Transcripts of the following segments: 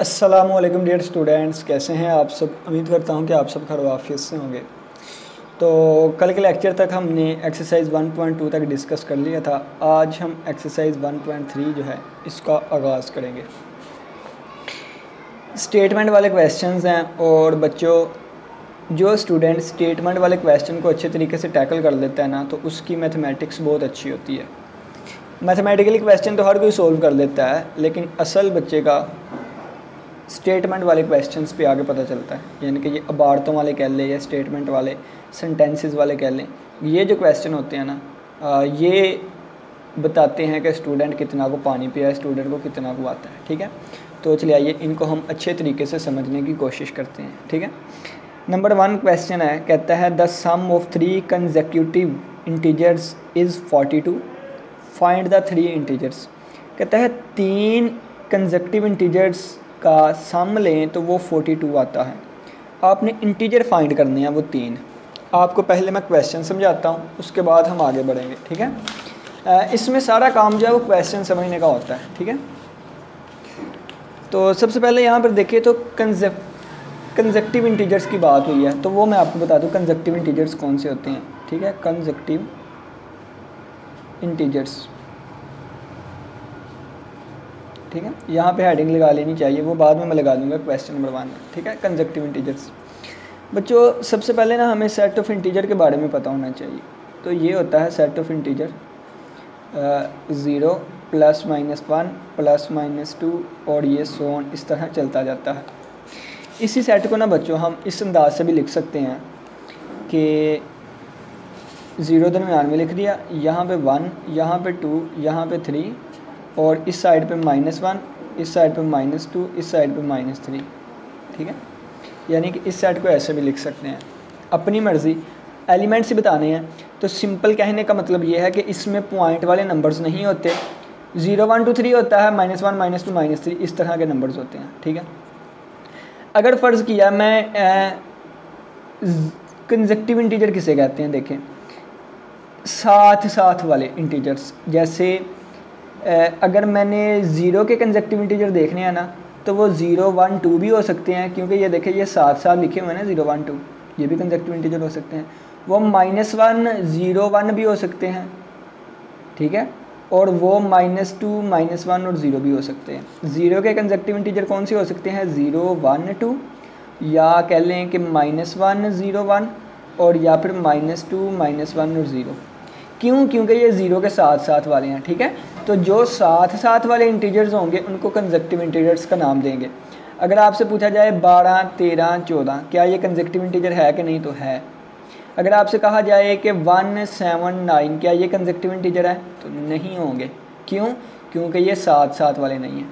अस्सलामुअलैकुम dear students, कैसे हैं आप सब। उम्मीद करता हूं कि आप सब खैर आफियत से होंगे। तो कल के लेक्चर तक हमने एक्सरसाइज 1.2 तक डिस्कस कर लिया था। आज हम एक्सरसाइज 1.3 जो है इसका आगाज़ करेंगे। स्टेटमेंट वाले क्वेश्चंस हैं और बच्चों जो स्टूडेंट स्टेटमेंट वाले क्वेश्चन को अच्छे तरीके से टैकल कर लेता है ना, तो उसकी मैथमेटिक्स बहुत अच्छी होती है। मैथमेटिकली क्वेश्चन तो हर कोई सोल्व कर लेता है, लेकिन असल बच्चे का स्टेटमेंट वाले क्वेश्चंस पे आगे पता चलता है। यानी कि ये अबारतों वाले कह लें या स्टेटमेंट वाले, सेंटेंसेस वाले कह लें, ये जो क्वेश्चन होते हैं ना, ये बताते हैं कि स्टूडेंट कितना को पानी पिया है, स्टूडेंट को कितना को आता है। ठीक है, तो चलिए आइए इनको हम अच्छे तरीके से समझने की कोशिश करते हैं। ठीक है, नंबर 1 क्वेश्चन है, कहता है the sum of 3 consecutive integers is 42, find the 3 integers. कहता है 3 कंसेक्यूटिव इंटीजर्स का सम लें तो वो 42 आता है। आपने इंटीजर फाइंड करने हैं वो 3। आपको पहले मैं क्वेश्चन समझाता हूँ, उसके बाद हम आगे बढ़ेंगे। ठीक है, इसमें सारा काम जो है वो क्वेश्चन समझने का होता है। ठीक है, तो सबसे पहले यहाँ पर देखिए तो कंसेक्यूटिव इंटीजर्स की बात हुई है, तो वो मैं आपको बता दूँ कंसेक्यूटिव इंटीजर्स कौन से होते हैं। ठीक है, कंसेक्यूटिव इंटीजर्स, ठीक है, यहाँ पे हेडिंग लगा लेनी चाहिए, वो बाद में मैं लगा दूंगा क्वेश्चन नंबर 1 में। ठीक है, कंसेक्यूटिव इंटीजर्स। बच्चों सबसे पहले ना हमें सेट ऑफ इंटीजर के बारे में पता होना चाहिए। तो ये होता है सेट ऑफ इंटीजर 0 +- 1 +- 2 और ये सो ऑन, इस तरह चलता जाता है। इसी सेट को ना बच्चों हम इस अंदाज से भी लिख सकते हैं कि 0 दरमियान में लिख दिया, यहाँ पे 1, यहाँ पे 2, यहाँ पे 3 और इस साइड पे -1, इस साइड पे -2, इस साइड पे -3। ठीक है, यानी कि इस सेट को ऐसे भी लिख सकते हैं। अपनी मर्ज़ी एलिमेंट्स ही बताने हैं, तो सिंपल कहने का मतलब ये है कि इसमें पॉइंट वाले नंबर्स नहीं होते। 0 1 2 3 होता है, -1 -2 -3 इस तरह के नंबर्स होते हैं। ठीक है, अगर फ़र्ज़ किया मैं कंसेक्यूटिव इंटीजर किसे कहते हैं, देखें साथ साथ वाले इंटीजर्स। जैसे अगर मैंने 0 के कंसेक्यूटिव इंटीजर देखने हैं ना, तो वो 0 1 2 भी हो सकते हैं, क्योंकि ये देखें ये साथ साथ लिखे हुए हैं ना 0 1 2, ये भी कंसेक्यूटिव इंटीजर हो सकते हैं। वो -1 0 1 भी हो सकते हैं। ठीक है, और वो -2 -1 और 0 भी हो सकते हैं। 0 के कंसेक्यूटिव इंटीजर कौन से हो सकते हैं, 0 1 2, या कह लें कि -1 0 1 और या फिर -2 -1 और 0। क्यों? क्योंकि ये 0 के साथ साथ वाले हैं। ठीक है, तो जो साथ साथ वाले इंटीजर्स होंगे उनको कंसेक्यूटिव इंटीजर्स का नाम देंगे। अगर आपसे पूछा जाए 12 13 14 क्या ये कंसेक्यूटिव इंटीजर है कि नहीं, तो है। अगर आपसे कहा जाए कि 1 7 9 क्या ये कंसेक्यूटिव इंटीजर है, तो नहीं होंगे। क्यों? क्योंकि ये साथ साथ वाले नहीं हैं।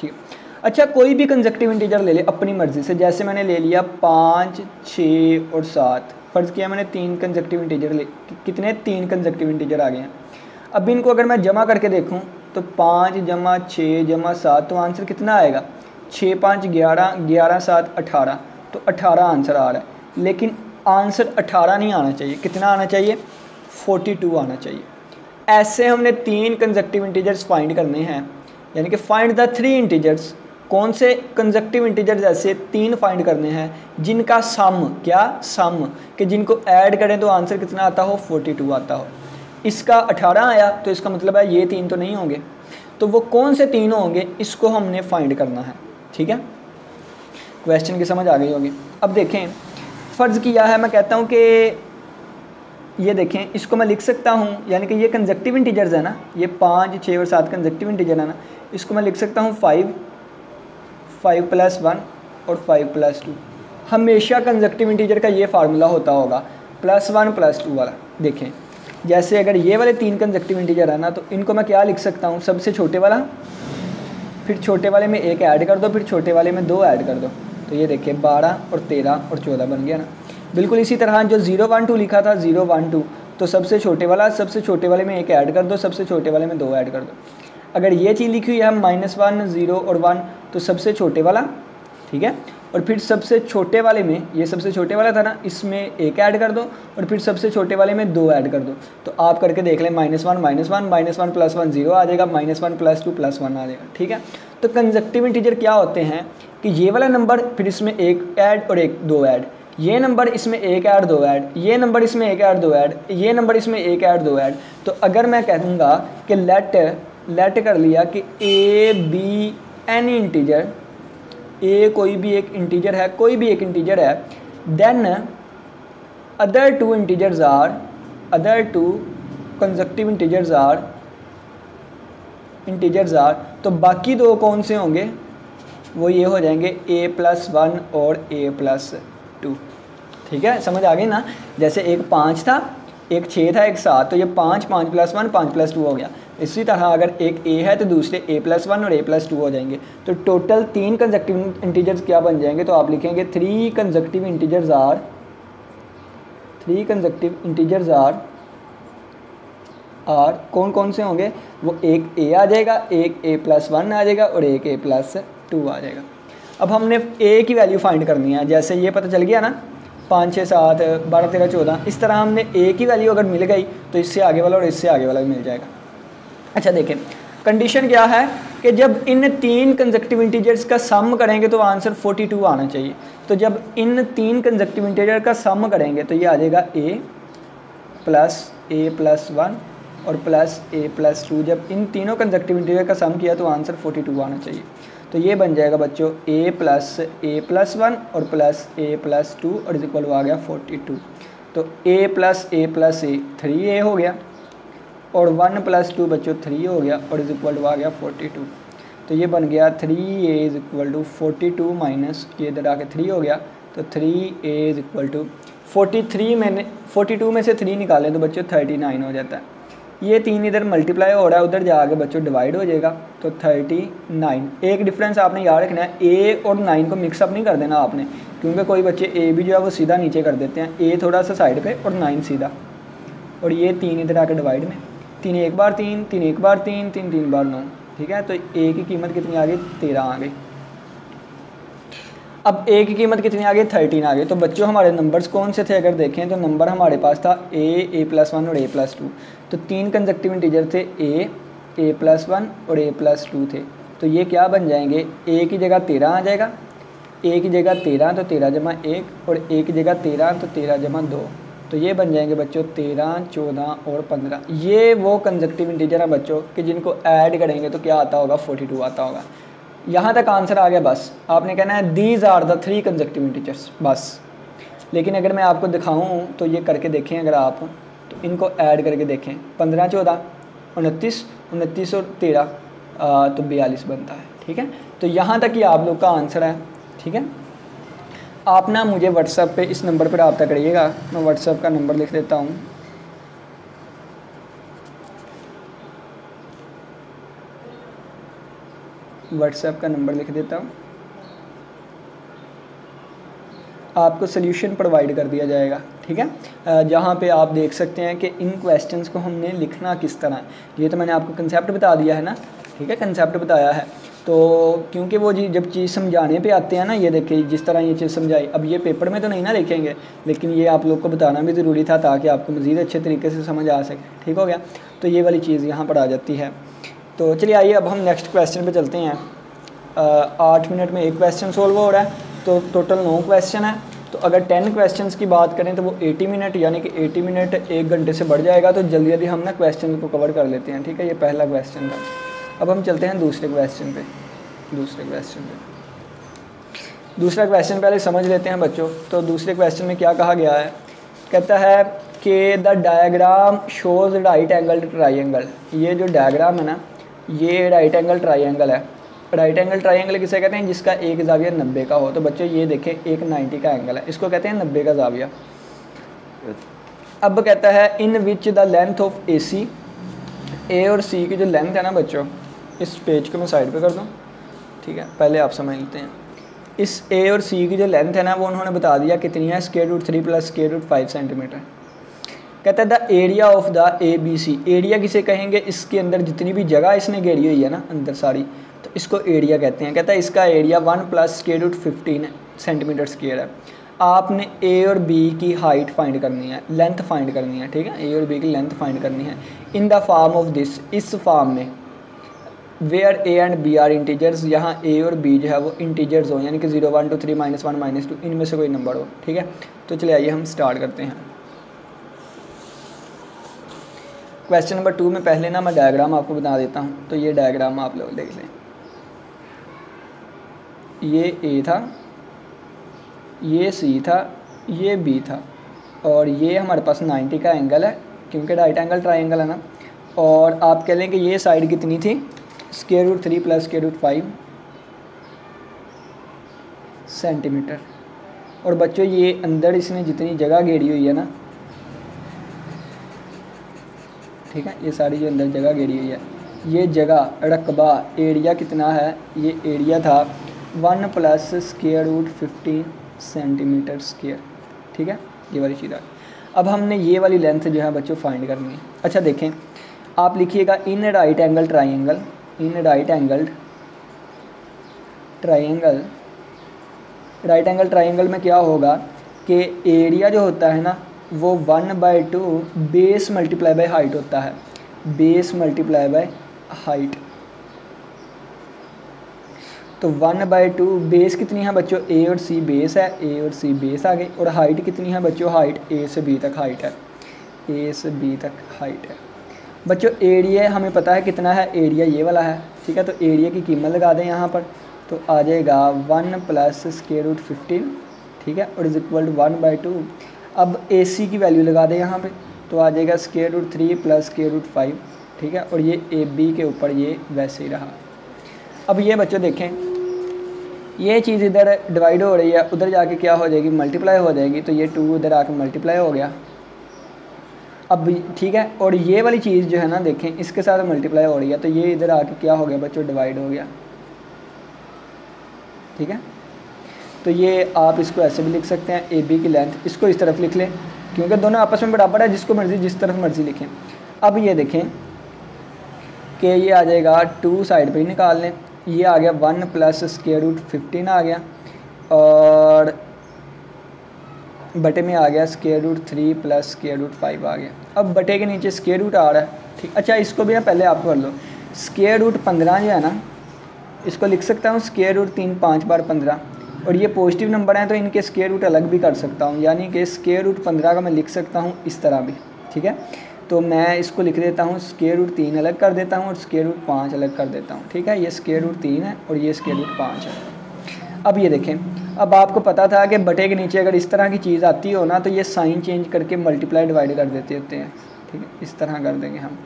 ठीक है, अच्छा कोई भी कंसेक्यूटिव इंटीजर ले ले अपनी मर्ज़ी से। जैसे मैंने ले लिया 5 6 और 7, फ़र्ज़ किया मैंने 3 कंसेक्यूटिव इंटीजर ले, कितने 3 कंसेक्यूटिव इंटीजर आ गए हैं। अब इनको अगर मैं जमा करके देखूं तो 5 + 6 + 7, तो आंसर कितना आएगा, 6 5 11 11 7 18, तो 18 आंसर आ रहा है। लेकिन आंसर 18 नहीं आना चाहिए, कितना आना चाहिए, 42 आना चाहिए। ऐसे हमने 3 कंसेक्यूटिव इंटीजर्स फाइंड करने हैं, यानी कि फाइंड द 3 इंटीजर्स। कौन से कंसेक्यूटिव इंटीजर्स ऐसे 3 फाइंड करने हैं जिनका सम, क्या सम, कि जिनको ऐड करें तो आंसर कितना आता हो, 42 आता हो। इसका 18 आया तो इसका मतलब है ये 3 तो नहीं होंगे, तो वो कौन से 3 होंगे इसको हमने फाइंड करना है। ठीक है, क्वेश्चन की समझ आ गई होगी। अब देखें फ़र्ज़ किया है, मैं कहता हूँ कि ये देखें इसको मैं लिख सकता हूँ, यानी कि ये कंसेक्यूटिव इंटीजर्स है ना, ये 5 6 और 7 कंसेक्यूटिव इंटीजर है ना, इसको मैं लिख सकता हूँ 5 + 1 और 5 + 2। हमेशा कंसेक्यूटिव इंटीजर का ये फार्मूला होता होगा +1 + 2 वाला। देखें जैसे अगर ये वाले 3 कंसेक्यूटिव इंटीजर है ना, तो इनको मैं क्या लिख सकता हूँ, सबसे छोटे वाला, फिर छोटे वाले में 1 ऐड कर दो, फिर छोटे वाले में 2 ऐड कर दो, तो ये देखिए 12 और 13 और 14 बन गया ना। बिल्कुल इसी तरह जो 0 1 2 लिखा था 0 1 2, तो सबसे छोटे वाले में 1 ऐड कर दो, सबसे छोटे वाले में 2 ऐड कर दो। अगर ये चीज़ लिखी हुई है -1 0 और 1, तो सबसे छोटे वाला, ठीक है, और फिर सबसे छोटे वाले में, ये सबसे छोटे वाला था ना, इसमें एक ऐड कर दो और फिर सबसे छोटे वाले में 2 ऐड कर दो। तो आप करके देख लें, -1 -1 -1 + 1 0 आ जाएगा, -1 + 2 + 1 आ जाएगा। ठीक है, तो कंजक्टिव इंटीजर क्या होते हैं कि ये वाला नंबर फिर इसमें एक ऐड और एक 2 ऐड, ये नंबर इसमें एक ऐड 2 ऐड, ये नंबर इसमें एक ऐड 2 ऐड, ये नंबर इसमें एक ऐड 2 ऐड। तो अगर मैं कहूँगा कि लेट कर लिया कि ए बी एनी इंटीजर, ए कोई भी एक इंटीजर है, कोई भी एक इंटीजर है, then other two conjunctive integers are, तो बाकी 2 कौन से होंगे, वो ये हो जाएंगे a+1 और a+2। ठीक है, समझ आ गई ना। जैसे एक 5 था, एक 6 था, एक 7, तो ये 5 + 1 5 + 2 हो गया। इसी तरह अगर एक a है तो दूसरे a+1 और a+2 हो जाएंगे। तो टोटल 3 कंजक्टिव इंटीजर्स क्या बन जाएंगे, तो आप लिखेंगे 3 कंजक्टिव इंटीजर्स आर कौन कौन से होंगे, वो एक a आ जाएगा, एक a+1 आ जाएगा और एक a+2 आ जाएगा। अब हमने a की वैल्यू फाइंड करनी है। जैसे ये पता चल गया ना, 5 6 7 12 13 14, इस तरह हमने a की वैल्यू अगर मिल गई तो इससे आगे वाला और इससे आगे वाला भी मिल जाएगा। अच्छा देखें, कंडीशन क्या है कि जब इन 3 कंजक्टिव इंटीजर्स का सम करेंगे तो आंसर 42 आना चाहिए। तो जब इन 3 कंजक्टिव इंटीजर का सम करेंगे तो ये आ जाएगा a + a+1 और +a+2। जब इन तीनों कंजक्टिव इंटीजर का सम किया तो आंसर 42 आना चाहिए। तो ये बन जाएगा बच्चों a + a+1 और +a+2 और इक्वल आ गया 42। तो a + a 3a हो गया और 1 + 2 बच्चों 3 हो गया और इक्वल आ गया 42। तो ये बन गया 3a = 42 माइनस ये इधर आके 3 हो गया। तो 3a = 42 में से 3 निकालें तो बच्चों 39 हो जाता है। ये 3 इधर मल्टीप्लाई हो रहा है, उधर जाके बच्चों डिवाइड हो जाएगा तो 39। एक डिफरेंस आपने याद रखना है, a और 9 को मिक्सअप नहीं कर देना आपने, क्योंकि कोई बच्चे a भी जो है वो सीधा नीचे कर देते हैं, a थोड़ा सा साइड पे और 9 सीधा। और ये 3 इधर आके डिवाइड में, 3 एक बार 3, 3 एक बार 3, 3 3 बार 9। ठीक है, तो a की कीमत कितनी आ गई, 13 आ गई। अब a की कीमत कितनी आ गई, 13 आ गई। तो बच्चों हमारे नंबर्स कौन से थे, अगर देखें तो नंबर हमारे पास था a+1 और a+2। तो 3 कंजक्टिव इंटीजर थे a+1 और a+2 थे। तो ये क्या बन जाएंगे, a की जगह 13 आ जाएगा, a की जगह 13 तो 13 + 1 और a की जगह 13 तो 13 + 2। तो ये बन जाएंगे बच्चों 13 14 और 15। ये वो कंजक्टिव इंटीजर है बच्चों कि जिनको ऐड करेंगे तो क्या आता होगा, 42 आता होगा। यहाँ तक आंसर आ गया। बस आपने कहना है these are the 3 conjunctive integers, बस। लेकिन अगर मैं आपको दिखाऊँ तो ये करके देखें, अगर आप तो इनको ऐड करके देखें, 15 14 29 29 और 13 तो 42 बनता है। ठीक है, तो यहाँ तक ही आप लोग का आंसर है। ठीक है, आप ना मुझे व्हाट्सएप पे इस नंबर पर रब्ता करिएगा। मैं व्हाट्सएप का नंबर लिख देता हूँ, व्हाट्सएप का नंबर लिख देता हूँ, आपको सोल्यूशन प्रोवाइड कर दिया जाएगा। ठीक है, जहाँ पे आप देख सकते हैं कि इन क्वेश्चंस को हमने लिखना किस तरह है। ये तो मैंने आपको कंसेप्ट बता दिया है ना। ठीक है, कंसेप्ट बताया है। तो क्योंकि वो जी जब चीज़ समझाने पे आते हैं ना, ये देखिए जिस तरह ये चीज़ समझाई, अब ये पेपर में तो नहीं ना लिखेंगे, लेकिन ये आप लोग को बताना भी ज़रूरी था ताकि आपको मज़ीद अच्छे तरीके से समझ आ सके। ठीक हो गया, तो ये वाली चीज़ यहाँ पर आ जाती है। तो चलिए आइए अब हम नेक्स्ट क्वेश्चन पे चलते हैं। 8 मिनट में एक क्वेश्चन सोल्व हो रहा है, तो टोटल 9 क्वेश्चन है। तो अगर 10 क्वेश्चंस की बात करें तो वो 80 मिनट, यानी कि 80 मिनट 1 घंटे से बढ़ जाएगा। तो जल्दी जल्दी हम ना क्वेश्चन को कवर कर लेते हैं। ठीक है, ये पहला क्वेश्चन था। अब हम चलते हैं दूसरे क्वेश्चन पे। दूसरा क्वेश्चन पहले समझ लेते हैं बच्चों। तो दूसरे क्वेश्चन में क्या कहा गया है, कहता है कि the diagram shows right angle triangle. ये जो डायग्राम है ना, ये राइट एंगल ट्राइंगल है। राइट एंगल ट्राइंगल किसे कहते हैं, जिसका एक जाविया 90 का हो। तो बच्चों ये देखें, एक 90 का एंगल है, इसको कहते हैं 90 का जाविया। अब कहता है in which the length of AC, A और C की जो लेंथ है ना बच्चों, इस पेज को मैं साइड पे कर दूँ। ठीक है, पहले आप समझ लेते हैं। इस A और C की जो लेंथ है ना, वो उन्होंने बता दिया कितनी है, √3 + √5 सेंटीमीटर। कहता है the area of the ABC। Area किसे कहेंगे, इसके अंदर जितनी भी जगह इसने घेरी हुई है ना अंदर सारी, तो इसको एरिया कहते हैं। कहता है इसका area 1 plus square root 15 centimetre square है। आपने ए और बी की हाइट फाइंड करनी है, लेंथ फाइंड करनी है, ठीक है, ए और बी की लेंथ फाइंड करनी है in the form of this, इस फॉर्म में where a and b are integers, यहाँ ए और बी जो है वो इंटीजर्स हो, यानी कि 0 1 2 3 -1 -2 इनमें से कोई नंबर हो, ठीक है। तो चलिए आइए हम स्टार्ट करते हैं। क्वेश्चन नंबर 2 में पहले ना मैं डायग्राम आपको बता देता हूँ, तो ये डायग्राम आप लोग देख लें। ये ए था, ये सी था, ये बी था, और ये हमारे पास 90 का एंगल है क्योंकि राइट एंगल ट्राइंगल है ना। और आप कह लें कि ये साइड कितनी थी, square root 3 plus square root 5 centimetre. और बच्चों ये अंदर इसने जितनी जगह घेरी हुई है ना, ठीक है, ये सारी जो अंदर जगह घेरी हुई है, ये जगह रकबा एरिया कितना है, ये एरिया था 1 plus square root 15 centimetre square, ठीक है, ये वाली चीज़ है। अब हमने ये वाली लेंथ जो है बच्चों फाइंड करनी है। अच्छा देखें, आप लिखिएगा in right angle triangle, in right angle triangle, right angle triangle में क्या होगा कि एरिया जो होता है ना वो 1/2 बेस मल्टीप्लाई बाय हाइट होता है, बेस मल्टीप्लाई बाय हाइट। तो 1/2 बेस कितनी है बच्चों, ए और सी बेस है, ए और सी बेस आ गई, और हाइट कितनी है बच्चों, हाइट ए से बी तक हाइट है, ए से बी तक हाइट है। बच्चों एरिया हमें पता है कितना है, एरिया ये वाला है, ठीक है। तो एरिया की कीमत लगा दें यहाँ पर, तो आ जाएगा 1 प्लस स्क्वायर रूट 15, ठीक है, और इज इक्वल टू 1/2। अब ए सी की वैल्यू लगा दें यहाँ पे, तो आ जाएगा square root 3 plus square root 5, ठीक है, और ये ए बी के ऊपर ये वैसे ही रहा। अब ये बच्चों देखें, ये चीज़ इधर डिवाइड हो रही है, उधर जाके क्या हो जाएगी, मल्टीप्लाई हो जाएगी, तो ये 2 उधर आके मल्टीप्लाई हो गया। अब ठीक है, और ये वाली चीज़ जो है ना देखें इसके साथ मल्टीप्लाई हो रही है, तो ये इधर आके क्या हो गया बच्चों, डिवाइड हो गया, ठीक है। तो ये आप इसको ऐसे भी लिख सकते हैं, ए बी की लेंथ, इसको इस तरफ लिख लें क्योंकि दोनों आपस में बराबर है, जिसको मर्जी जिस तरफ मर्जी लिखें। अब ये देखें कि ये आ जाएगा 2 साइड पे ही निकाल लें, ये आ गया 1 प्लस स्क्वायर रूट 15 आ गया, और बटे में आ गया square root 3 plus square root 5 आ गया। अब बटे के नीचे स्क्वायर रूट आ रहा है, ठीक। अच्छा इसको भी ना पहले आप कर लो, स्क्वायर रूट 15 जो है ना, इसको लिख सकता हूँ स्क्वायर रूट 3 5 बार 15, और ये पॉजिटिव नंबर हैं तो इनके स्क्वायर रूट अलग भी कर सकता हूँ, यानी कि स्क्वायर रूट 15 का मैं लिख सकता हूँ इस तरह भी, ठीक है। तो मैं इसको लिख देता हूँ स्क्वायर रूट 3 अलग कर देता हूँ और स्क्वायर रूट 5 अलग कर देता हूँ, ठीक है। ये स्क्वायर रूट 3 है और ये स्क्वायर रूट 5 है। अब ये देखें, अब आपको पता था कि बटे के नीचे अगर इस तरह की चीज़ आती हो ना तो ये साइन चेंज करके मल्टीप्लाई डिवाइड कर देते होते हैं, ठीक है, इस तरह कर देंगे हम।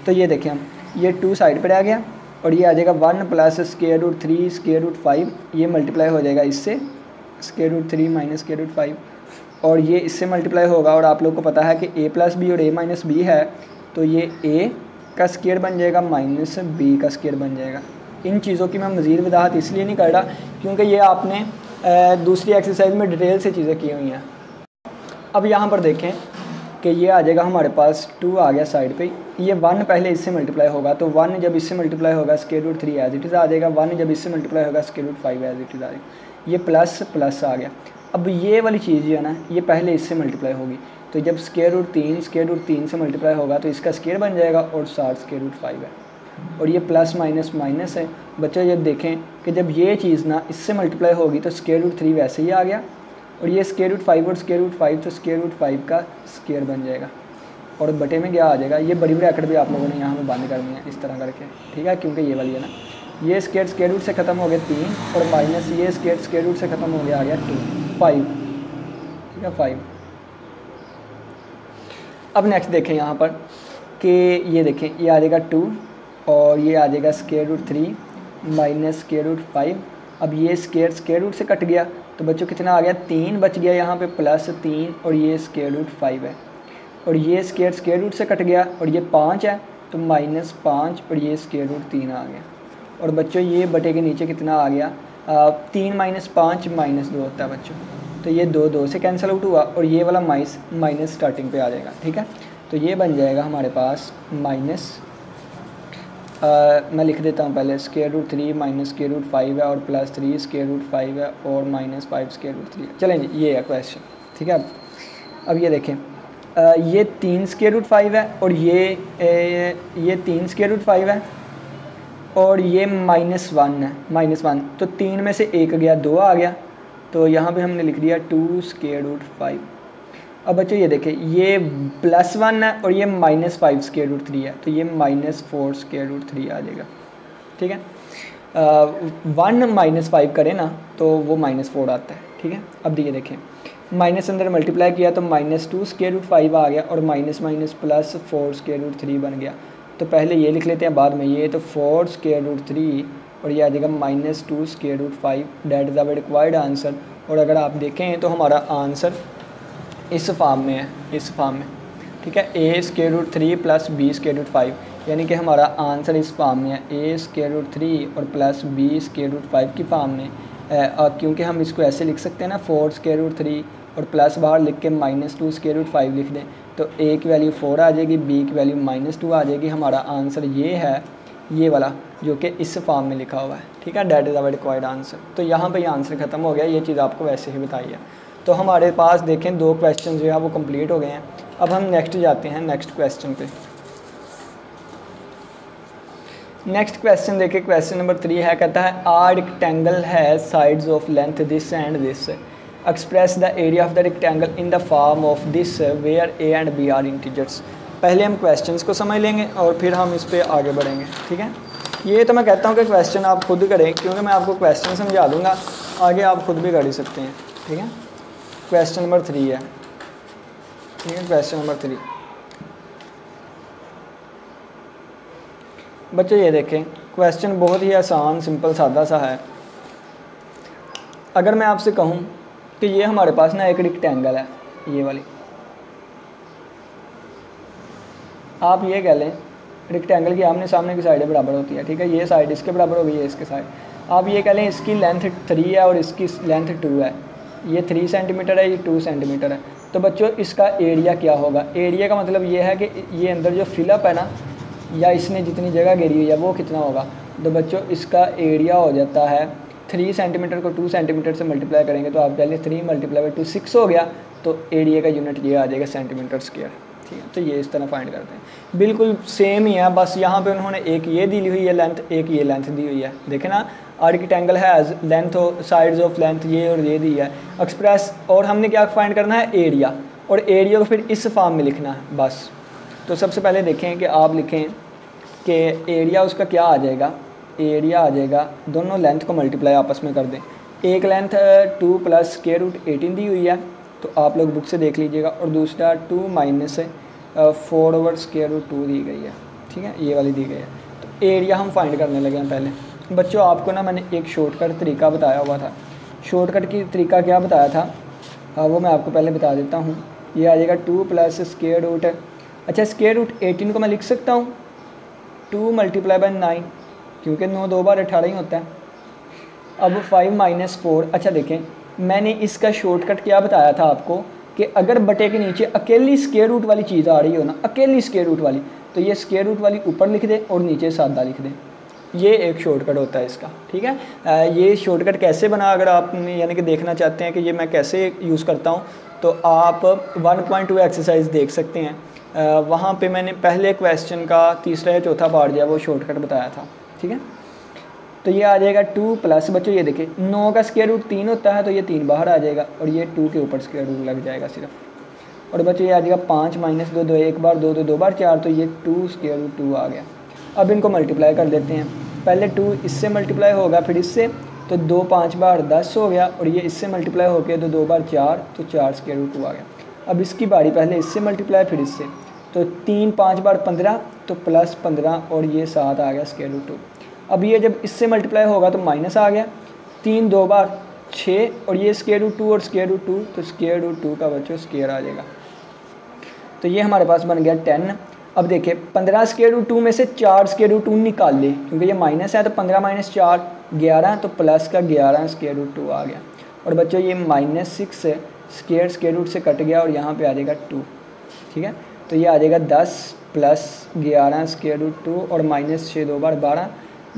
तो ये देखें हम, ये 2 साइड पर आ गया, और ये आ जाएगा 1 plus square root 3 square root 5, ये मल्टीप्लाई हो जाएगा इससे square root 3 minus square root 5, और ये इससे मल्टीप्लाई होगा। और आप लोग को पता है कि a प्लस बी और a माइनस बी है, तो ये a का स्क्वायर बन जाएगा माइनस b का स्क्वायर बन जाएगा। इन चीज़ों की मैं मज़ीद वजाहत इसलिए नहीं कर रहा क्योंकि ये आपने दूसरी एक्सरसाइज में डिटेल से चीज़ें की हुई हैं। अब यहाँ पर देखें कि ये आ जाएगा हमारे पास 2 आ गया साइड पे, ये 1 पहले इससे मल्टीप्लाई होगा, तो 1 जब इससे मल्टीप्लाई होगा square root 3 as it is आ जाएगा, 1 जब इससे मल्टीप्लाई होगा square root 5 as it is आ जाएगा, ये प्लस प्लस आ गया। अब ये वाली चीज़ जो है ना ये पहले इससे मल्टीप्लाई होगी, तो जब स्क्वायर रूट 3 से मल्टीप्लाई होगा तो इसका स्क्वायर बन जाएगा और 60 स्क्वायर रूट 5 है, और ये प्लस माइनस माइनस है। बच्चों जब देखें कि जब ये चीज़ ना इससे मल्टीप्लाई होगी तो स्क्वायर रूट 3 वैसे ही आ गया, और ये स्क्वायर रूट 5 और स्क्वायर रूट 5 तो स्क्वायर रूट 5 का स्क्वायर बन जाएगा, और बटे में क्या आ जाएगा, ये बड़ी ब्रैकेट भी आप लोगों ने यहाँ में बंद करनी है इस तरह करके, ठीक है, क्योंकि ये वाली है ना, ये स्क्वायर रूट से ख़त्म हो गया 3, और माइनस ये स्क्वायर रूट से ख़त्म हो गया आ गया 2 5, ठीक है 5। अब नेक्स्ट देखें यहाँ पर कि ये देखें, ये आ जाएगा 2 और ये आ जाएगा square root 3 minus square root 5। अब ये स्क्वायर रूट से कट गया तो बच्चों कितना आ गया, 3 बच गया यहाँ पे प्लस 3, और ये स्क्वायर रूट 5 है, और ये स्क्वायर रूट से कट गया, और ये 5 है तो माइनस 5, और ये स्क्वायर रूट 3 आ गया। और बच्चों ये बटे के नीचे कितना आ गया, 3 माइनस 5 माइनस 2 होता है बच्चों, तो ये 2 से कैंसिल आउट हुआ, और ये वाला माइनस स्टार्टिंग पे आ जाएगा, ठीक है। तो ये बन जाएगा हमारे पास माइनस मैं लिख देता हूँ पहले, square root 3 minus square root 5 है और प्लस 3 स्क्वायर रूट 5 है और माइनस 5 स्क्वायर रूट 3 है। चलें जी, ये है क्वेश्चन, ठीक है। अब ये देखें, ये 3 स्क्वायर रूट 5 है और ये 3 स्क्वायर रूट 5 है और ये -1 है, -1, तो 3 में से 1 गया, 2 आ गया, तो यहाँ पे हमने लिख दिया 2 स्क्वायर रूट 5। अब बच्चों ये देखें, ये +1 है और ये -5 स्क्वायर रूट 3 है, तो ये -4 स्क्वायर रूट 3 आ जाएगा, ठीक है। 1 -5 करें ना तो वो -4 आता है, ठीक है। अब ये देखें, माइनस अंदर मल्टीप्लाई किया तो -2 स्क्वायर रूट 5 आ गया और माइनस +4 स्क्वायर रूट 3 बन गया। तो पहले ये लिख लेते हैं, बाद में ये, तो 4 स्क्वायर रूट 3 और ये आ जाएगा -2 square root 5, that is our required answer. और अगर आप देखें तो हमारा आंसर इस फॉर्म में है, इस फॉर्म में, ठीक है, a square root 3 plus b square root 5, यानी कि हमारा आंसर इस फॉर्म में है, a स्क्वायर रूट 3 और प्लस b स्क्वायर रूट 5 की फॉर्म में। क्योंकि हम इसको ऐसे लिख सकते हैं ना, 4 स्क्वायर रूट 3 और प्लस बाहर लिख के -2 स्क्वायर रूट 5 लिख दें, तो a की वैल्यू 4 आ जाएगी, b की वैल्यू -2 आ जाएगी। हमारा आंसर ये है, ये वाला जो कि इस फॉर्म में लिखा हुआ है, ठीक है, that is our required answer. तो यहाँ पे ये आंसर ख़त्म हो गया, ये चीज़ आपको वैसे ही बताई है। तो हमारे पास देखें 2 क्वेश्चन जो है वो कंप्लीट हो गए हैं। अब हम नेक्स्ट जाते हैं, नेक्स्ट क्वेश्चन पे। नेक्स्ट क्वेश्चन देखिए, क्वेश्चन नंबर 3 है, कहता है आ रेक्टेंगल है sides of length this and this, express the area of the rectangle in the form of this where a and b are integers. पहले हम questions को समझ लेंगे और फिर हम इस पर आगे बढ़ेंगे, ठीक है। ये तो मैं कहता हूँ कि क्वेश्चन आप खुद करें, क्योंकि मैं आपको क्वेश्चन समझा दूँगा, आगे आप खुद भी कर ही सकते हैं, ठीक है। क्वेश्चन नंबर 3 है, ठीक है, क्वेश्चन नंबर 3। बच्चों ये देखें, क्वेश्चन बहुत ही आसान, सिंपल, सादा सा है। अगर मैं आपसे कहूँ कि ये हमारे पास ना एक रेक्टेंगल है, ये वाली, आप ये कह लें रेक्टेंगल की आमने सामने की साइडें बराबर होती है, ठीक है, ये साइड इसके बराबर हो गई है, इसके साइड, आप ये कह लें इसकी लेंथ 3 है और इसकी लेंथ 2 है, ये 3 सेंटीमीटर है, ये 2 सेंटीमीटर है। तो बच्चों इसका एरिया क्या होगा? एरिया का मतलब ये है कि ये अंदर जो फिलअप है ना, या इसने जितनी जगह घेरी हुई है वो कितना होगा। तो बच्चों इसका एरिया हो जाता है 3 सेंटीमीटर को 2 सेंटीमीटर से मल्टीप्लाई करेंगे तो आप पहले 3 × 2 6 हो गया, तो एरिया का यूनिट ये आ जाएगा सेंटीमीटर स्क्वायर, ठीक है। तो ये इस तरह फाइंड करते हैं, बिल्कुल सेम ही है, बस यहाँ पे उन्होंने एक ये दी हुई है लेंथ, एक ये लेंथ दी हुई है। देखें ना, rectangle has length sides of length ये और ये दी है, एक्सप्रेस, और हमने क्या फाइंड करना है? एरिया, और एरिया को फिर इस फॉर्म में लिखना है बस। तो सबसे पहले देखें कि आप लिखें कि एरिया उसका क्या आ जाएगा, एरिया आ जाएगा, दोनों लेंथ को मल्टीप्लाई आपस में कर दें। एक लेंथ 2 प्लस स्क्वायर रूट 18 दी हुई है, तो आप लोग बुक से देख लीजिएगा, और दूसरा 2 माइनस 4 ओवर स्क्वायर रूट 2 दी गई है, ठीक है, ये वाली दी गई है। तो एरिया हम फाइंड करने लगे हैं। पहले बच्चों आपको ना मैंने एक शॉर्टकट तरीका बताया हुआ था, शॉर्टकट की तरीका क्या बताया था वो मैं आपको पहले बता देता हूँ। ये आ जाएगा 2 प्लस स्क्वायर रूट, अच्छा स्क्वायर रूट 18 को मैं लिख सकता हूँ 2 × 9, क्योंकि 9 2 बार 18 ही होता है। अब 5 - 4, अच्छा देखें मैंने इसका शॉर्टकट क्या बताया था आपको कि अगर बटे के नीचे अकेली स्क्वायर रूट वाली चीज़ आ रही हो ना, अकेली स्क्वायर रूट वाली, तो ये स्क्वायर रूट वाली ऊपर लिख दें और नीचे सादा लिख दें। ये एक शॉर्टकट होता है इसका, ठीक है। ये शॉर्टकट कैसे बना, अगर आप यानी कि देखना चाहते हैं कि ये मैं कैसे यूज़ करता हूँ, तो आप 1.2 एक्सरसाइज देख सकते हैं। वहाँ पे मैंने पहले क्वेश्चन का तीसरा या चौथा पार्ट जो है वो शॉर्टकट बताया था, ठीक है। तो ये आ जाएगा 2 प्लस, बच्चों ये देखिए 9 का स्क्वायर रूट 3 होता है, तो ये 3 बाहर आ जाएगा और ये 2 के ऊपर स्क्वायर रूट लग जाएगा सिर्फ। और बच्चों ये आ जाएगा 5 - 2 2, 1 बार 2 2 2 बार 4, तो ये 2 स्क्वायर रूट 2 आ गया। अब इनको मल्टीप्लाई कर देते हैं, पहले 2 इससे मल्टीप्लाई होगा फिर इससे, तो 2 5 बार 10 हो गया, और ये इससे मल्टीप्लाई हो गया तो 2 बार 4, तो 4 स्क्वायर रूट 2 आ गया। अब इसकी बारी, पहले इससे मल्टीप्लाई फिर इससे, तो 3 5 बार 15, तो प्लस 15 और ये 7 आ गया स्क्वायर रूट 2। अब ये जब इससे मल्टीप्लाई होगा तो माइनस आ गया, 3 2 बार 6, और ये स्क्वायर रूट 2 और स्क्वायर रूट 2, तो स्क्वायर रूट 2 का बच्चों स्क्वायर आ जाएगा। तो ये हमारे पास बन गया 10। अब देखिए 15 स्क्वायर रूट 2 में से 4 स्क्वायर रूट 2 निकाल ले, क्योंकि ये माइनस है, तो 15 - 4 11, तो प्लस का 11 स्क्वायर रूट 2 आ गया। और बच्चों ये -6 स्क्वायर रूट से कट गया और यहाँ पे आ जाएगा 2, ठीक है। तो ये आ जाएगा 10 प्लस 11 स्क्वायर रूट 2 और माइनस 6 2 बार 12,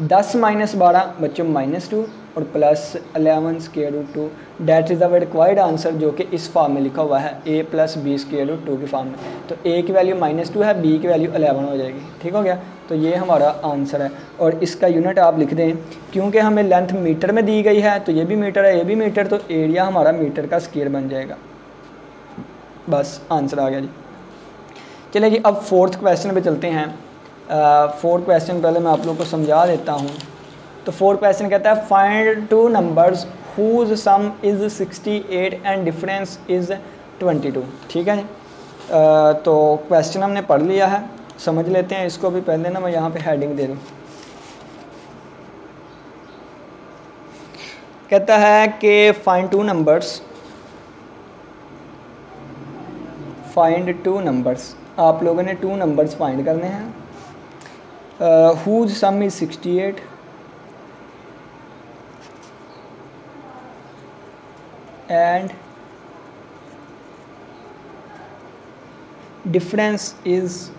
10 माइनस 12 बच्चों -2 और plus 11 square root 2। That is the required answer, जो कि इस फॉर्म में लिखा हुआ है a plus b square root 2 की फॉर्म में। तो a की वैल्यू -2 है, b की वैल्यू 11 हो जाएगी। ठीक हो गया, तो ये हमारा आंसर है। और इसका यूनिट आप लिख दें, क्योंकि हमें लेंथ मीटर में दी गई है तो ये भी मीटर है, ये भी मीटर, तो एरिया हमारा मीटर का स्क्वायर बन जाएगा। बस आंसर आ गया जी। चलिए जी, अब फोर्थ क्वेश्चन पे चलते हैं। फोर्थ क्वेश्चन पहले मैं आप लोग को समझा देता हूँ। तो फोर्थ क्वेश्चन कहता है find two numbers whose sum is 68 and difference is 22। ठीक है जी, तो क्वेश्चन हमने पढ़ लिया है, समझ लेते हैं इसको भी। पहले ना मैं यहाँ पे हेडिंग दे दूँ। कहता है कि find two numbers, find two numbers, आप लोगों ने 2 नंबर्स फाइंड करने हैं। Whose sum is 68 and difference is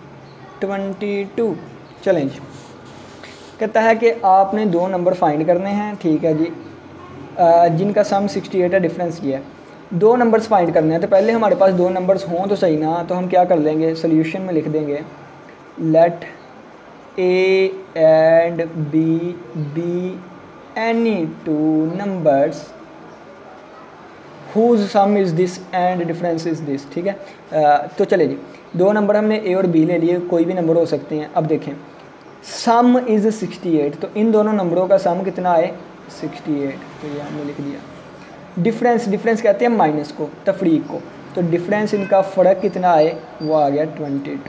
22। चलें जी, कहता है कि आपने 2 नंबर फाइंड करने हैं। ठीक है जी, जिनका सम 68 है, डिफरेंस ये है। 2 नंबर्स फाइंड करने हैं, तो पहले हमारे पास 2 नंबर्स हों तो सही ना, तो हम क्या कर लेंगे, सोल्यूशन में लिख देंगे let a and b be any 2 numbers whose sum is this and difference is this. ठीक है, तो चले जी, 2 नंबर हमने a और b ले लिए, कोई भी नंबर हो सकते हैं। अब देखें, सम इज़ 68, तो इन दोनों नंबरों का सम कितना है, 68, तो ये हमने लिख दिया। डिफरेंस, डिफरेंस कहते हैं माइनस को, तफरीक को, तो डिफरेंस इनका फ़र्क कितना है, वो आ गया 20।